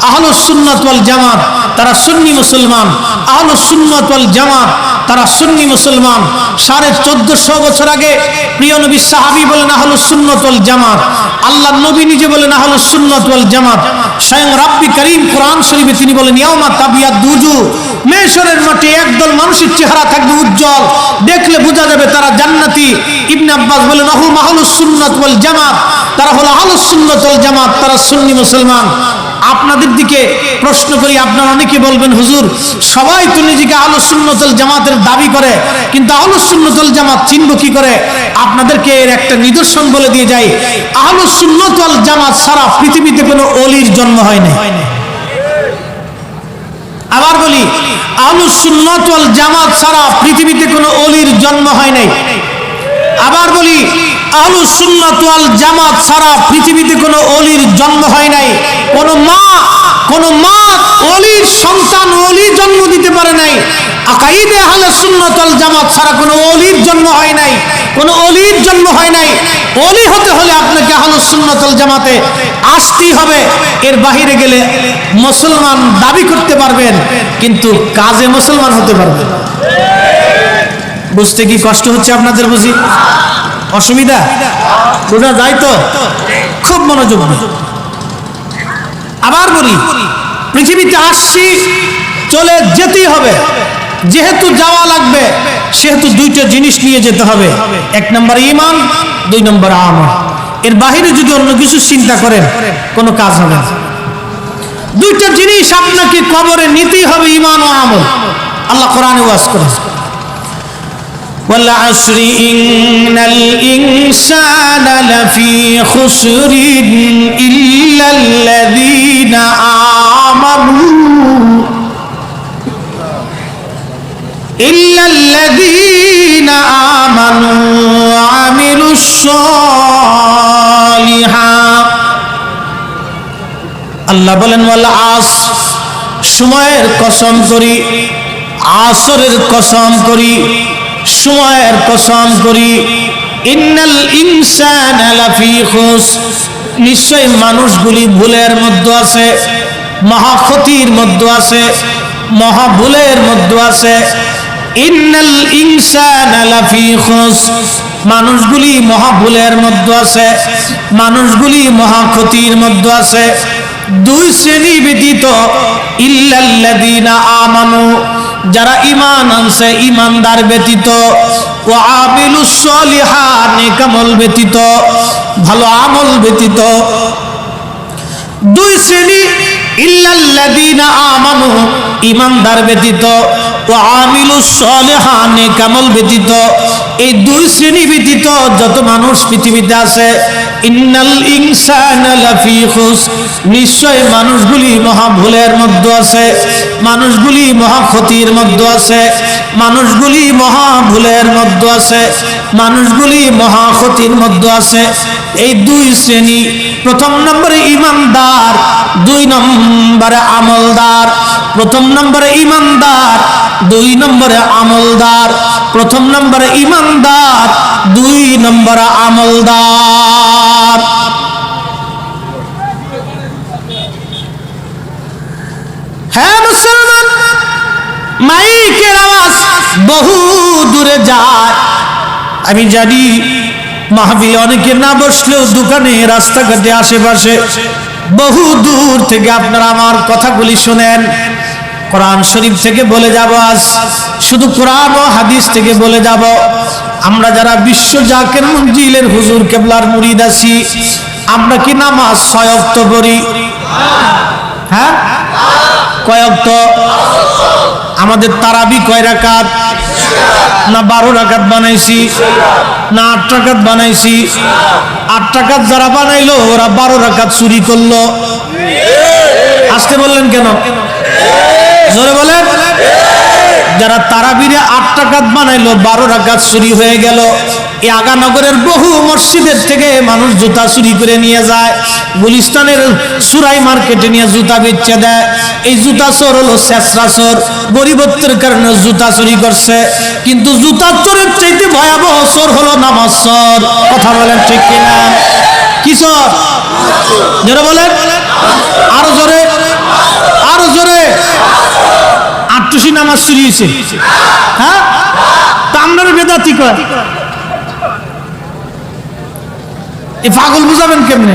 আহলুস সুন্নাত ওয়াল জামাত তারা সুন্নি মুসলমান, আহলুস সুন্নাত ওয়াল জামাত তারা সুন্নি মুসলমান। 1450 বছর আগে প্রিয় নবী সাহাবী বলেন আহলুস সুন্নাত ওয়াল জামাত, আল্লাহর নবী নিজে বলেন আহলুস সুন্নাত ওয়াল জামাত। স্বয়ং রাব্বি করিম কোরআন শরীফে তিনি বলেন ইয়াউমা তাবিয়াদু উজু, মেশরের মাঠে একদল মানুষের চেহারা থাকবে উজ্জ্বল, দেখলে বোঝা যাবে তারা জান্নাতি। ইবনে আব্বাস বলেন ওহু আহলুস সুন্নাত ওয়াল জামাত, তারা হলো আহলুস সুন্নাত ওয়াল জামাত, তারা সুন্নি মুসলমান। আপনাদের দিকে প্রশ্ন করি, আপনারা অনেকে বলবেন হুজুর সবাই তো নিজেকে আহলুস সুন্নাত ওয়াল জামাতের দাবি করে, কিন্তু আহলুস সুন্নাত ওয়াল জামাত চিনব কি করে? আপনাদেরকে এর একটা নিদর্শন বলে দিয়ে যাই, আহলুস সুন্নাত ওয়াল জামাত ছাড়া পৃথিবীতে কোনো ওলির জন্ম হয় নাই। আবার বলি, আহলুস সুন্নাত ওয়াল জামাত ছাড়া পৃথিবীতে কোনো ওলির জন্ম হয় নাই। আবার বলি, আহলুস সুন্নাত ওয়াল জামাত ছাড়া পৃথিবীতে কোনো ওলির জন্ম হয় নাই। কোনো মা ওলির সন্তান ওলি জন্ম দিতে পারে নাই। আকাইদে আহলে সুন্নাত ওয়াল জামাত ছাড়া কোনো ওলির জন্ম হয় নাই, কোনো ওলির জন্ম হয় নাই। ওলি হতে হলে আপনাকে আহলুস সুন্নাত ওয়াল জামাতে আসতেই হবে। এর বাহিরে গেলে মুসলমান দাবি করতে পারবেন, কিন্তু কাজে মুসলমান হতে পারবেন। বুঝতে কি কষ্ট হচ্ছে আপনাদের? বুঝি অসুবিধা বোঝা যায় তো? খুব মনোযোগ। আবার বলি, পৃথিবীতে আসছি, চলে যেতেই হবে। যেহেতু যাওয়া লাগবে সেহেতু দুইটা জিনিস নিয়ে যেতে হবে, 1 নম্বর ঈমান, 2 নম্বর আমল। এর বাহিরে যদি অন্য কিছু চিন্তা করেন কোনো কাজ হবে না। দুইটা জিনিস আপনাকে কবরে নিতেই হবে, ঈমান ও আমল। আল্লাহ কোরআনে ওয়াজ করেছে ওয়াল আসরি ইন্নাল ইনসানা লাফি খুসরিন ইল্লাল্লাযীনা আমানু ওয়া আমিলুস সালিহাত। আল্লাহ বলেন ওয়াল আসর, সময়ের কসম করি, আসরের কসম করি, সময়ের কসম করি। ইন্নাল ইনসানা লাফি খুসর, নিশ্চয় মানুষগুলি ভুলের মধ্যে আছে, মহা ক্ষতির মধ্যে আছে, মহা ভুলের মধ্যে আছে। ইন্নাল ইনসানা লাফি খুসর, মানুষগুলি মহা ভুলের মধ্যে আছে, মানুষগুলি মহা ক্ষতির মধ্যে আছে। দুই শ্রেণী ব্যতীত, ইল্লাল্লাযীনা আমানু, যারা ঈমান আনছে, ঈমানদার ব্যতীত, ওয়া আমিলুস সালিহাত, নেক আমল ব্যতীত, ভালো আমল ব্যতীত। দুই শ্রেণী, ইল্লাল্লাযীনা আমানু, ঈমানদার ব্যতীত, ওয়া আমিলুস সালিহাত, নেক আমল ব্যতীত। এই দুই শ্রেণী ব্যতীত যত মানুষ পৃথিবীতে আছে, ইন্নাল ইনসানা লাফি খুসর, নিশ্চয় মানুষগুলি মহা ভুলের মধ্যে আছে, মানুষগুলি মহা ক্ষতির মধ্যে আছে, মানুষগুলি মহা ভুলের মধ্যে আছে, মানুষগুলি মহা ক্ষতির মধ্যে আছে। এই দুই শ্রেণী, প্রথম নম্বরে ঈমানদার, দুই নম্বরে আমলদার। প্রথম নম্বরে ঈমানদার, দুই নম্বরে আমলদার। প্রথম নম্বরে ঈমানদার, দুই নম্বরে আমলদার। হ্যাঁ মুসলমান, মাইকের আওয়াজ বহু দূরে যায়। আমি জানি মাহফিলে অনেকে না বসলেও দোকানে, রাস্তাঘাটে, আশেপাশে বহু দূর থেকে আপনারা আমার কথাগুলি শোনেন। কোরআন শরীফ থেকে বলে যাব, আজ শুধু কোরআন ও হাদিস থেকে বলে যাব। আমরা যারা বিশ্ব জাকের মঞ্জিলের হুজুর কেবলার মুরিদ আছি, আমরা কি নামাজ 6 ওয়াক্ত পড়ি? হ্যাঁ, কয় ওয়াক্ত? আমাদের তারাবি কয় রাকাত? না 12 রাকাত বানাইছি, না 8 রাকাত বানাইছি? 8 রাকাত যারা বানাইলো ওরা 12 রাকাত চুরি করলো। আসতে বললেন কেন? জোরে বলেন। যারা তারাবিরে 8 রাকাত বানাইলো, 12 রাকাত চুরি হয়ে গেল। এই আগানগরের বহু মসজিদের থেকে মানুষ জুতা চুরি করে নিয়ে যায়, গুলিস্তানের সুরাই মার্কেটে নিয়ে জুতা বেচে দেয়। এই জুতা চোর হলো শেষরা চোর, গরিবত্বের কারণে জুতা চুরি করছে। কিন্তু জুতা চোরের চাইতে ভয়াবহ চোর হলো নামাজ চোর। কথা বলেন ঠিক কিনা? কি চোর? জোরে বলেন, আরো জোরে, আরো জোরে। 8 নামাজ চুরি হয়েছে। হ্যাঁ, তা আপনার বেদাতি কয়, এই পাগল বুঝাবেন কেমনে?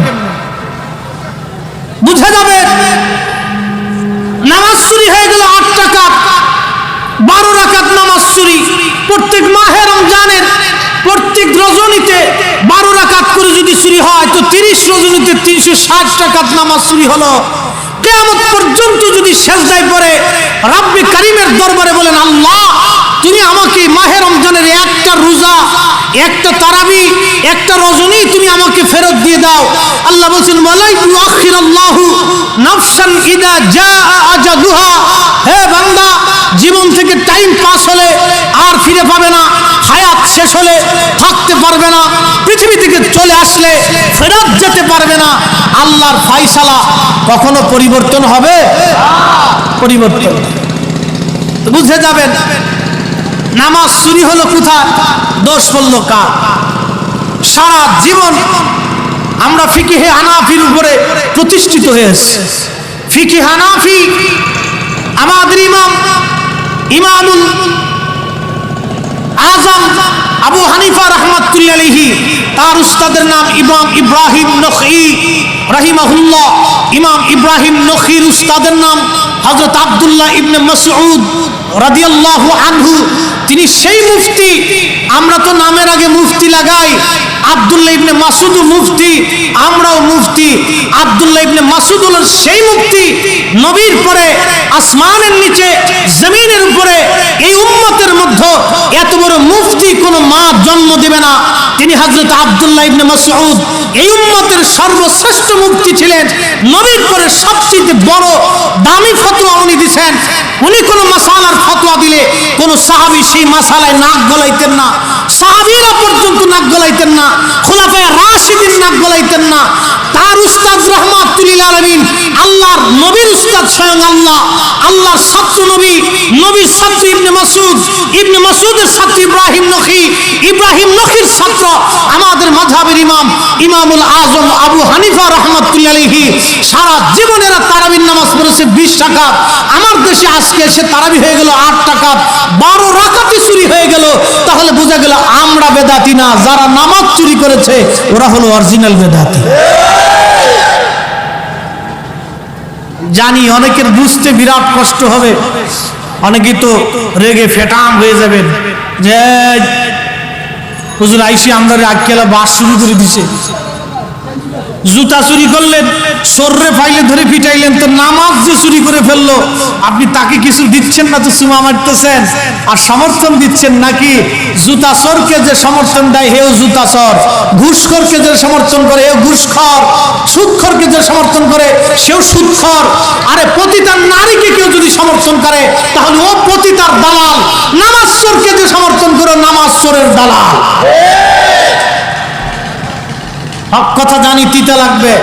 বুঝে যাবে নামাজ চুরি হয়ে গেল 8 রাকাত, 12 রাকাত নামাজ চুরি। প্রত্যেক মাহে রমজানের প্রত্যেক রজনীতে 12 রাকাত করে যদি চুরি হয়, তো 30 রজনীতে 360 রাকাত নামাজ চুরি হলো। কিয়ামত পর্যন্ত যদি সেজদায় পড়ে রব্বে কারীমের দরবারে বলেন, আল্লাহ তুমি আমাকে মাহে রমজানের একটা রোজা, একটা তারাবি, একটা রজনী তুমি আমাকে ফেরত দিয়ে দাও। আল্লাহ বলেন, ওয়ালা ইউআখিরুল্লাহু নাফসান ইযা জাআ আজালুহা। হে বান্দা, জীবন থেকে টাইম পাস হলে আর ফিরে পাবে না, হায়াত শেষ হলে থাকতে পারবে না, পৃথিবী থেকে চলে আসলে ফেরত যেতে পারবে না। আল্লাহর ফায়সালা কখনো পরিবর্তন হবে? পরিবর্তন। বুঝে যাবেন নামাজ চুরি হলো কোথায়, দোষ পড়লো কার? সারা জীবন আমরা ফিকহে হানাফির উপরে প্রতিষ্ঠিত হয়েছে। ফিকহে হানাফি, আমাদের ইমামুল আজম আবু হানিফা রাহমাতুল্লাহি আলাইহি, তার উস্তাদের নাম ইমাম ইব্রাহিম নখঈ রাহিমাহুল্লাহ। ইমাম ইব্রাহিম নখঈর উস্তাদের নাম হযরত আব্দুল্লাহ ইবনে মাসউদ রাদিয়াল্লাহু আনহু। তিনি সেই মুফতি। আমরা তো নামের আগে মুফতি লাগাই, আব্দুল্লাহ ইবনে মাসউদ মুফতি, আমরাও মুফতি। আব্দুল্লাহ ইবনে মাসউদ হলেন সেই মুফতি, নবীর পরে আসমানের নিচে জমিনের উপরে এই উম্মতের মধ্যে এত বড় মুফতি কোন মা জন্ম দেবে না। তিনি হযরত আব্দুল্লাহ ইবনে মাসউদ এই উম্মতের সর্বশ্রেষ্ঠ মুফতি ছিলেন। নবীর পরে সবচেয়ে বড় দামি ফতোয়া উনি দিয়েছেন। উনি কোন মাসালার ফতোয়া দিলে কোন সাহাবী সেই মাসালায় নাক গলাইতেন না, সাহাবীরা পর্যন্ত নাক গলাইতেন না, খুলাফায়ে রাশিদিন নাক গলাইতেন না। তার উস্তাদ রাহমাতুল লিল আলামিন, আল্লাহর নবীর উস্তাদ স্বয়ং আল্লাহ, আল্লাহর ছাত্র নবী, নবীর ছাত্র ইবনে মাসউদ, ইবনে মাসউদের ছাত্র ইব্রাহিম নখী, ইব্রাহিম নখীর ছাত্র আমাদের মাযহাবের ইমাম ইমামুল আজম আবু হানিফা রাহমাতুল্লাহি আলাইহি। সারা জীবন এরা তারাবির নামাজ পড়েছে 20 রাকাত। আমার দেশে আজকে এসে তারাবি হয়ে গেল 8 রাকাত, 12 রাকাতই চুরি হয়ে গেল। তাহলে বোঝা গেল আমরা বেদাতি না, যারা নামাজ চুরি করেছে ওরা হলো অরিজিনাল বেদাতি। জানি অনেকের বুঝতে বিরাট কষ্ট হবে, অনেকেই তো রেগে ফেটাম হয়ে যাবেন যে হুজুর আইসি আমরা আজকেলা বাস শুরু করে দিছে, জুতা চুরি করলেন, সর্রে ফাইলে ধরে পিটাইলেন, তো নামাজ যে চুরি করে ফেললো আপনি তাকে কিছু দিচ্ছেন না, তো চুমা মারতেছেন আর সমর্থন দিচ্ছেন নাকি? জুতা চোরকে যে সমর্থন দেয় হেও জুতা চোর, ঘুষখোরকে যে সমর্থন করে হেও ঘুষখোর, সুদখোরকে যে সমর্থন করে সেও সুদখোর। আরে পতিতার নারীকে কেউ যদি সমর্থন করে তাহলে ও পতিতার দালাল, নামাজ চোরকে যে সমর্থন করে নামাজ চোরের দালাল। হক কথা জানি তিতা লাগবে,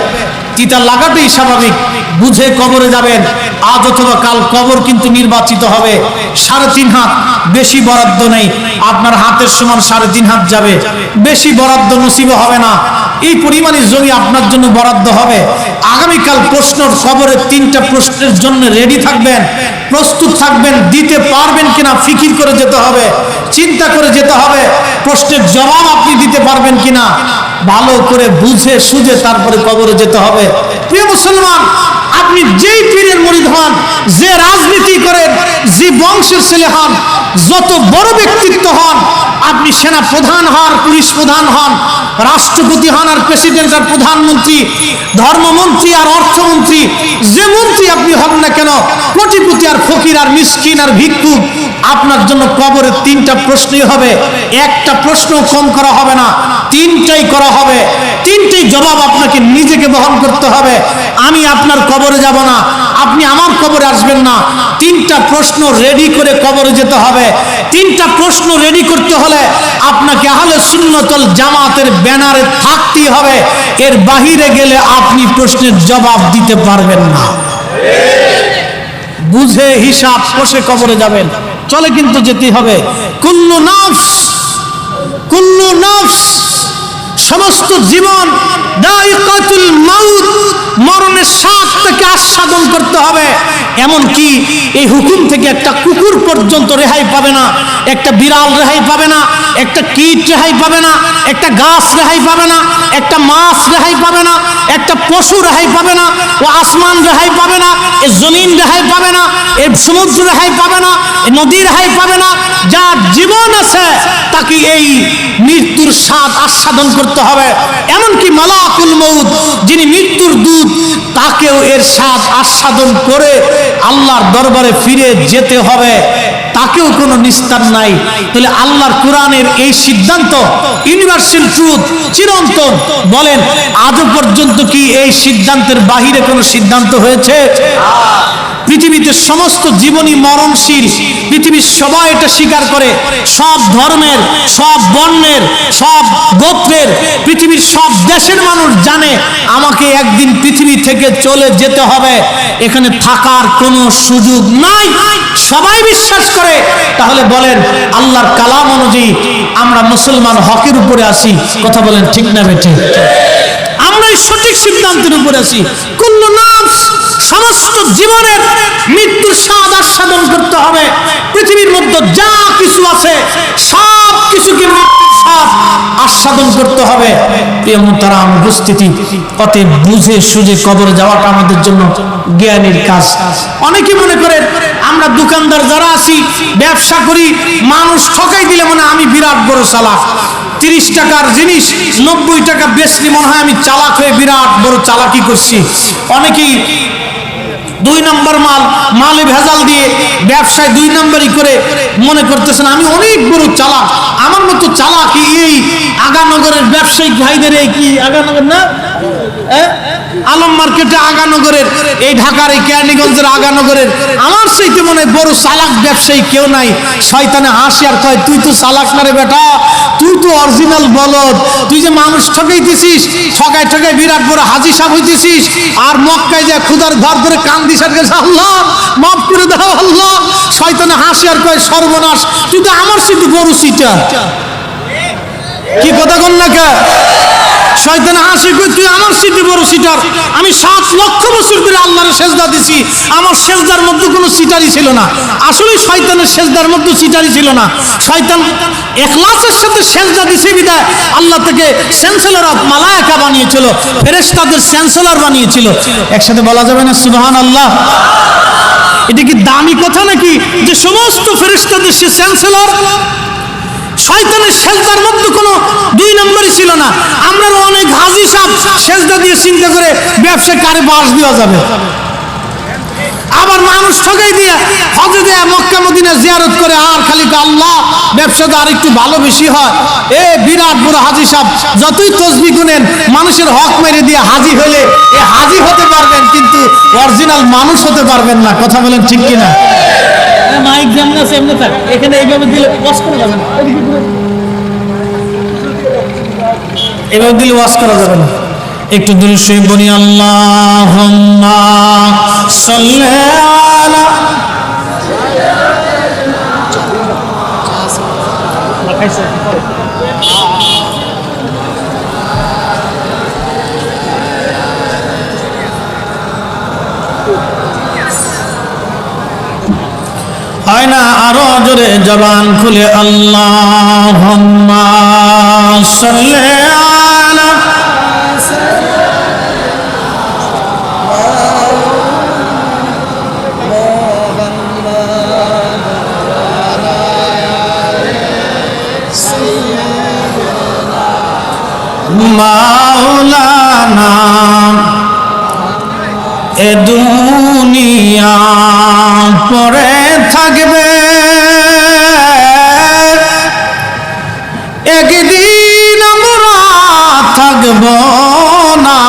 তিতা লাগাটাই স্বাভাবিক। বুঝে কবরে যাবেন, আজ অথবা কাল কবর কিন্তু নির্বাচিত হবে। 3.5 হাত, বেশি বরাদ্দ নেই, আপনার হাতের সমান 3.5 হাত যাবে, বেশি বরাদ্দ নসিব হবে না। এই পরিমাণে জমি আপনার জন্য বরাদ্দ হবে। আগামীকাল প্রশ্ন, কবরে 3টা প্রশ্নের জন্য রেডি থাকবেন, প্রস্তুত থাকবেন। দিতে পারবেন কিনা ফিকির করে যেতে হবে, চিন্তা করে যেতে হবে। প্রশ্নের জবাব আপনি দিতে পারবেন কিনা ভালো করে বুঝে সুঝে তারপরে কবরে যেতে হবে। প্রিয় মুসলমান, আপনি যেই পীরের মুরিদ হন, যে রাজনীতি করেন, যে বংশের ছেলে হন, যত বড় ব্যক্তিত্ব হন, আপনি সেনা প্রধান হন, পুলিশ প্রধান হন, রাষ্ট্রপতি হন আর প্রেসিডেন্ট আর প্রধানমন্ত্রী, ধর্মমন্ত্রী আর অর্থমন্ত্রী, যে মন্ত্রী আপনি হন না কেন, কোটিপতি আর ফকির আর মিসকিন আর ভিক্ষুক, আপনার জন্য কবরে 3টা প্রশ্নই হবে। একটা প্রশ্ন কম করা হবে না, 3টাই করা হবে। 3টেই জবাব আপনাকে নিজেকে বহন করতে হবে। আমি আপনার কবরে যাব না, আপনি আমার কবরে আসবেন না। 3টা প্রশ্ন রেডি করে কবরে যেতে হবে। 3টা প্রশ্ন রেডি করতে হলে আপনাকে আহলে সুন্নাত ওয়াল জামাতের ব্যানারে থাকতেই হবে। এর বাহিরে গেলে আপনি প্রশ্নের জবাব দিতে পারবেন না। বুঝে হিসাব কষে কবরে যাবেন, চলে কিন্তু যেতেই হবে। কুল্লু নাফস, সমস্ত জীবন দায়িকাতুল মাউত, মরণের স্বাদ থেকে আস্বাদন করতে হবে। এমনকি এই হুকুম থেকে একটা কুকুর পর্যন্ত রেহাই পাবে না, একটা বিড়াল রেহাই পাবে না, একটা কীট রেহাই পাবে না, একটা গাছ রেহাই পাবে না, একটা মাছ রেহাই পাবে না, একটা পশু রেহাই পাবে না, ও আসমান রেহাই পাবে না, এই জমিন রেহাই পাবে না, এই সমুদ্র রেহাই পাবে না, এই নদী রেহাই পাবে না। যার জীবন আছে তাকে এই মৃত্যুর স্বাদ আস্বাদন করতে হবে। এমনকি মালাকুল মউত, যিনি মৃত্যুর দূত, তাকেও এর স্বাদ আস্বাদন করে আল্লাহর দরবারে ফিরে যেতে হবে, তাকেও কোনো নিস্তার নাই। তাহলে আল্লাহর কোরআনের এই সিদ্ধান্ত ইউনিভার্সাল ট্রুথ, চিরন্তন। বলেন আজও পর্যন্ত কি এই সিদ্ধান্তের বাহিরে কোনো সিদ্ধান্ত হয়েছে? পৃথিবীতে সমস্ত জীবনই মরণশীল, পৃথিবীর সবাই এটা স্বীকার করে। সব ধর্মের, সব বর্ণের, সব গোত্রের, পৃথিবীর সব দেশের মানুষ জানে আমাকে একদিন পৃথিবী থেকে চলে যেতে হবে, এখানে থাকার কোনো সুযোগ নাই, সবাই বিশ্বাস করে। তাহলে বলেন আল্লাহর কালাম অনুযায়ী আমরা মুসলমান হকের উপরে আছি, কথা বলেন ঠিক না বেঠিক? আমরা এই সঠিক সিদ্ধান্তের উপরে আছি। কুল্লু নাফস, সমস্ত জীবনের মৃত্যুর স্বাদ আস্বাদন করতে হবে। পৃথিবীর মধ্যে যা কিছু আছে সব কিছুকে মৃত্যুর স্বাদ আস্বাদন করতে হবে। প্রিয় মুহতারাম উপস্থিতি, অতএব বুঝে সুঝে কবরে যাওয়াটা আমাদের জন্য জ্ঞানের কাজ। অনেকে মনে করেন আমরা দোকানদার যারা আছি, ব্যবসা করি, মানুষ ঠকাই দিলে মনে আমি বিরাট বড় চালাক। 30 টাকার জিনিস 90 টাকা বেচলি মনে হয় আমি চালাক হয়ে বিরাট বড় চালাকি করছি। অনেকেই 2 নম্বর মালে ভেজাল দিয়ে ব্যবসায় 2 নম্বরই করে মনে করতেছেন আমি অনেক বড় চালাক। আমার মতো চালাকি এই আগানগরের ব্যবসায়িক ভাইদের, এই কি আগানগর না, আলম মার্কেটে আগানগরের, এই ঢাকার এই কেরানীগঞ্জের আগানগরের আমার সেইতে মনে হয় বড় চালাক ব্যবসায়ী কেউ নাই। শয়তানে হাসি আর কয় তুই তো চালাক না রে বেটা, তুই তো অরিজিনাল বলদ, তুই যে মানুষ ঠকাইতেছিস, ঠকাই ঠকাই বিরাট বড় হাজি সাহেব হইতেছিস, আর মক্কায় যে খুদার ঘর ধরে কান্দিস আর গেছে আল্লাহ মাফ করে দাও আল্লাহ। শয়তানে হাসি আর কয় সর্বনাশ, তুই তো আমার সাথে বড় সিটার। কি কথা কন না কে? শয়তানে হাসি কই তুই আমার সাথে বড় সিটার। আমি 7 লক্ষ বছর ধরে আল্লাহর সেজদা দিছি, আমার সেজদার মধ্যে কোনো সিটারই ছিল না। আসলে শয়তানের সেজদার মধ্যে সিটারই ছিল না। শয়তান ইখলাসের সাথে সেজদা দিছে বিদায় আল্লাহ থেকে চ্যান্সেলর অফ মালায়েকা বানিয়েছিল, ফেরেশতাদের চ্যান্সেলর বানিয়েছিল। একসাথে বলা যাবে না সুবহানাল্লাহ? এটা কি দামি কথা নাকি যে সমস্ত ফেরেশতাদের সে চ্যান্সেলর? শয়তানের সেজদার মধ্যে কোনো 2 নম্বরই ছিল না। আমরা অনেক হাজি সাহেব সেজদা দিয়ে চিন্তা করে ব্যবসা কারে বাস দেওয়া যাবে, আবার মানুষ ঠকাই দিয়ে হজে দেয়া মক্কা মদিনা জিয়ারত করে আর খালি আল্লাহ ব্যবসাটা আর একটু ভালো বেশি হয়। এ বিরাট বড় হাজি সাহেব যতই তসবিহ গুনেন মানুষের হক মেরে দিয়ে হাজি হলে এ হাজি হতে পারবেন, কিন্তু অরিজিনাল মানুষ হতে পারবেন না। কথা বলেন ঠিক কিনা? মাইক যেমন আছে এমনি থাক, এখানে এইভাবে দিলে ওয়াশ করা যাবে না, এইভাবে দিলে ওয়াশ করা যাবে না। একটু দুরূদ শরীফ বলি, আল্লাহুম্মা সাল্লি আলা। হয় না আরো জোরে জবান খুলে আল্লাহুম্মা সাল্লি আলা। মাওলানা এ দুনিয়া পড়ে থাকবে, একদিন আমরা থাকব না,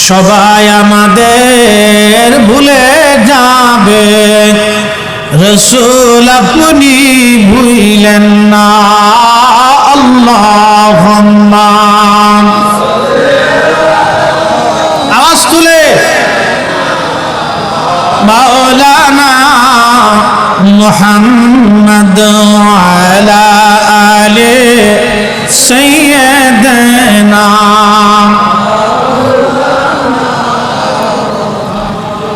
সবাই আমাদের ভুলে যাবে, রাসূল আপনি ভুলেন না। আল্লাহুম্মা আওয়াজ তুলে মাওলানা মুহাম্মদ আলা আলি সাইয়্যিদানা।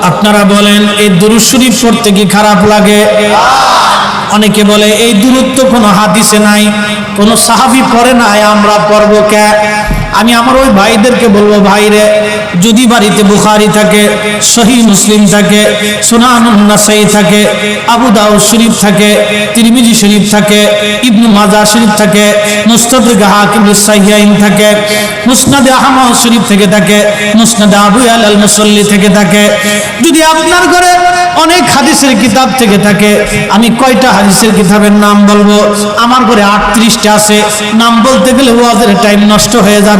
আপনারা বলেন এই দুরূদ শরীফ পড়তে কি খারাপ লাগে? অনেকে বলে এই দুরূদ তো কোনো হাদিসে নাই, কোনো সাহাবী পড়ে নাই, আমরা পড়ব কে? আমি আমার ওই ভাইদেরকে বলবো, ভাইরে যদি বাড়িতে বুখারী থাকে, সহিহ মুসলিম থাকে, সুনানুন নাসাই থাকে, আবু দাউদ শরীফ থাকে, তিরমিজি শরীফ থাকে, ইবনে মাজাহ শরীফ থাকে, মুস্তাদরাক হাকিম সাহিহাইন থাকে, মুসনাদ আহমদ শরীফ থেকে থাকে, মুসনাদ আবু ইয়ালা আল মুসাল্লি থেকে থাকে, যদি আপনার ঘরে অনেক হাদিসের কিতাব থেকে থাকে, আমি কয়টা হাদিসের কিতাবের নাম বলবো? আমার ঘরে 38টা আছে, নাম বলতে গেলে ওয়াজের টাইম নষ্ট হয়ে যাবে।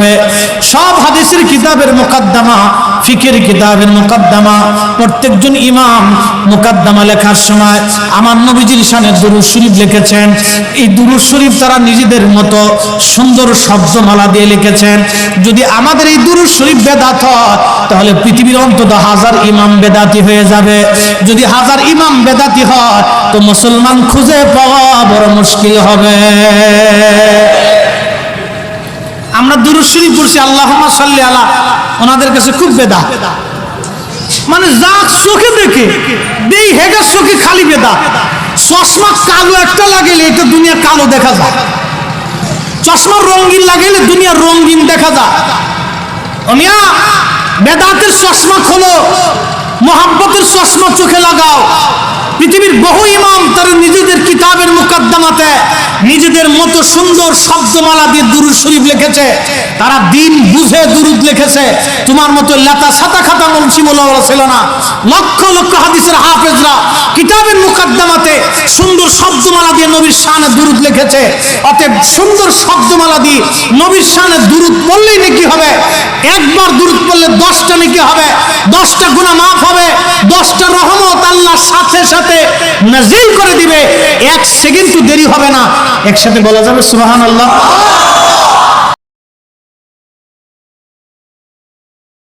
সব হাদিসের কিতাবের মুকদ্দমা, ফিকহের কিতাবের মুকদ্দমা, প্রত্যেকজন ইমাম মুকদ্দমা লেখার সময় আমার নবীজির শানে দুরূদ শরীফ লিখেছেন। এই দুরূদ শরীফ তারা নিজেদের মতো সুন্দর শব্দমালা দিয়ে লিখেছেন। যদি আমাদের এই দুরূদ শরীফ বেদাত হয় তাহলে পৃথিবীর অন্তত 1000 ইমাম বেদাতি হয়ে যাবে। যদি 1000 ইমাম বেদাতি হয় তো মুসলমান খুঁজে পাওয়া বড় মুশকিল হবে। আমরা দুরূদ শরীফ পড়ছি আল্লাহুম্মা সাল্লি আলা, ওনাদের কাছে খুব বেদাত, মানে যা চোখে দেখে দেই হেগা চোখে খালি বেদাত। চশমা কালো একটা লাগাইলে এটা দুনিয়া কালো দেখা যায়, চশমা রঙিন লাগাইলে দুনিয়া রঙিন দেখা যায়। ওমিয়া বেদাতের চশমা খোলো, মোহাব্বতের চশমা চোখে লাগাও, পৃথিবীর বহু ইমাম তারা নিজেদের কিতাবের মুকদ্দমাতে নিজেদের মতো সুন্দর শব্দমালা দিয়ে দুরূদ শরীফ লিখেছে। তারা দিন বুঝে দুরূদ লিখেছে, তোমার মতো লেতা সাতা খাতা মুন্সি মোল্লা ছিল না। লক্ষ লক্ষ হাদিসের হাফেজরা কিতাবের মুকদ্দমাতে সুন্দর শব্দমালা দিয়ে নবীর শানে দুরূদ লিখেছে। অতএব সুন্দর শব্দমালা দিয়ে নবীর শানে দুরূদ পড়লেই নাকি হবে, একবার দুরূদ পড়লে 10টা নাকি হবে, 10টা গুনাহ মাফ হবে, 10টা রহমত আল্লাহ সাথে সাথে নাজিল করে দিবে। 1 সেকেন্ড তো দেরি হবে না, একসাথে বলা যাবে সুবহানাল্লাহ।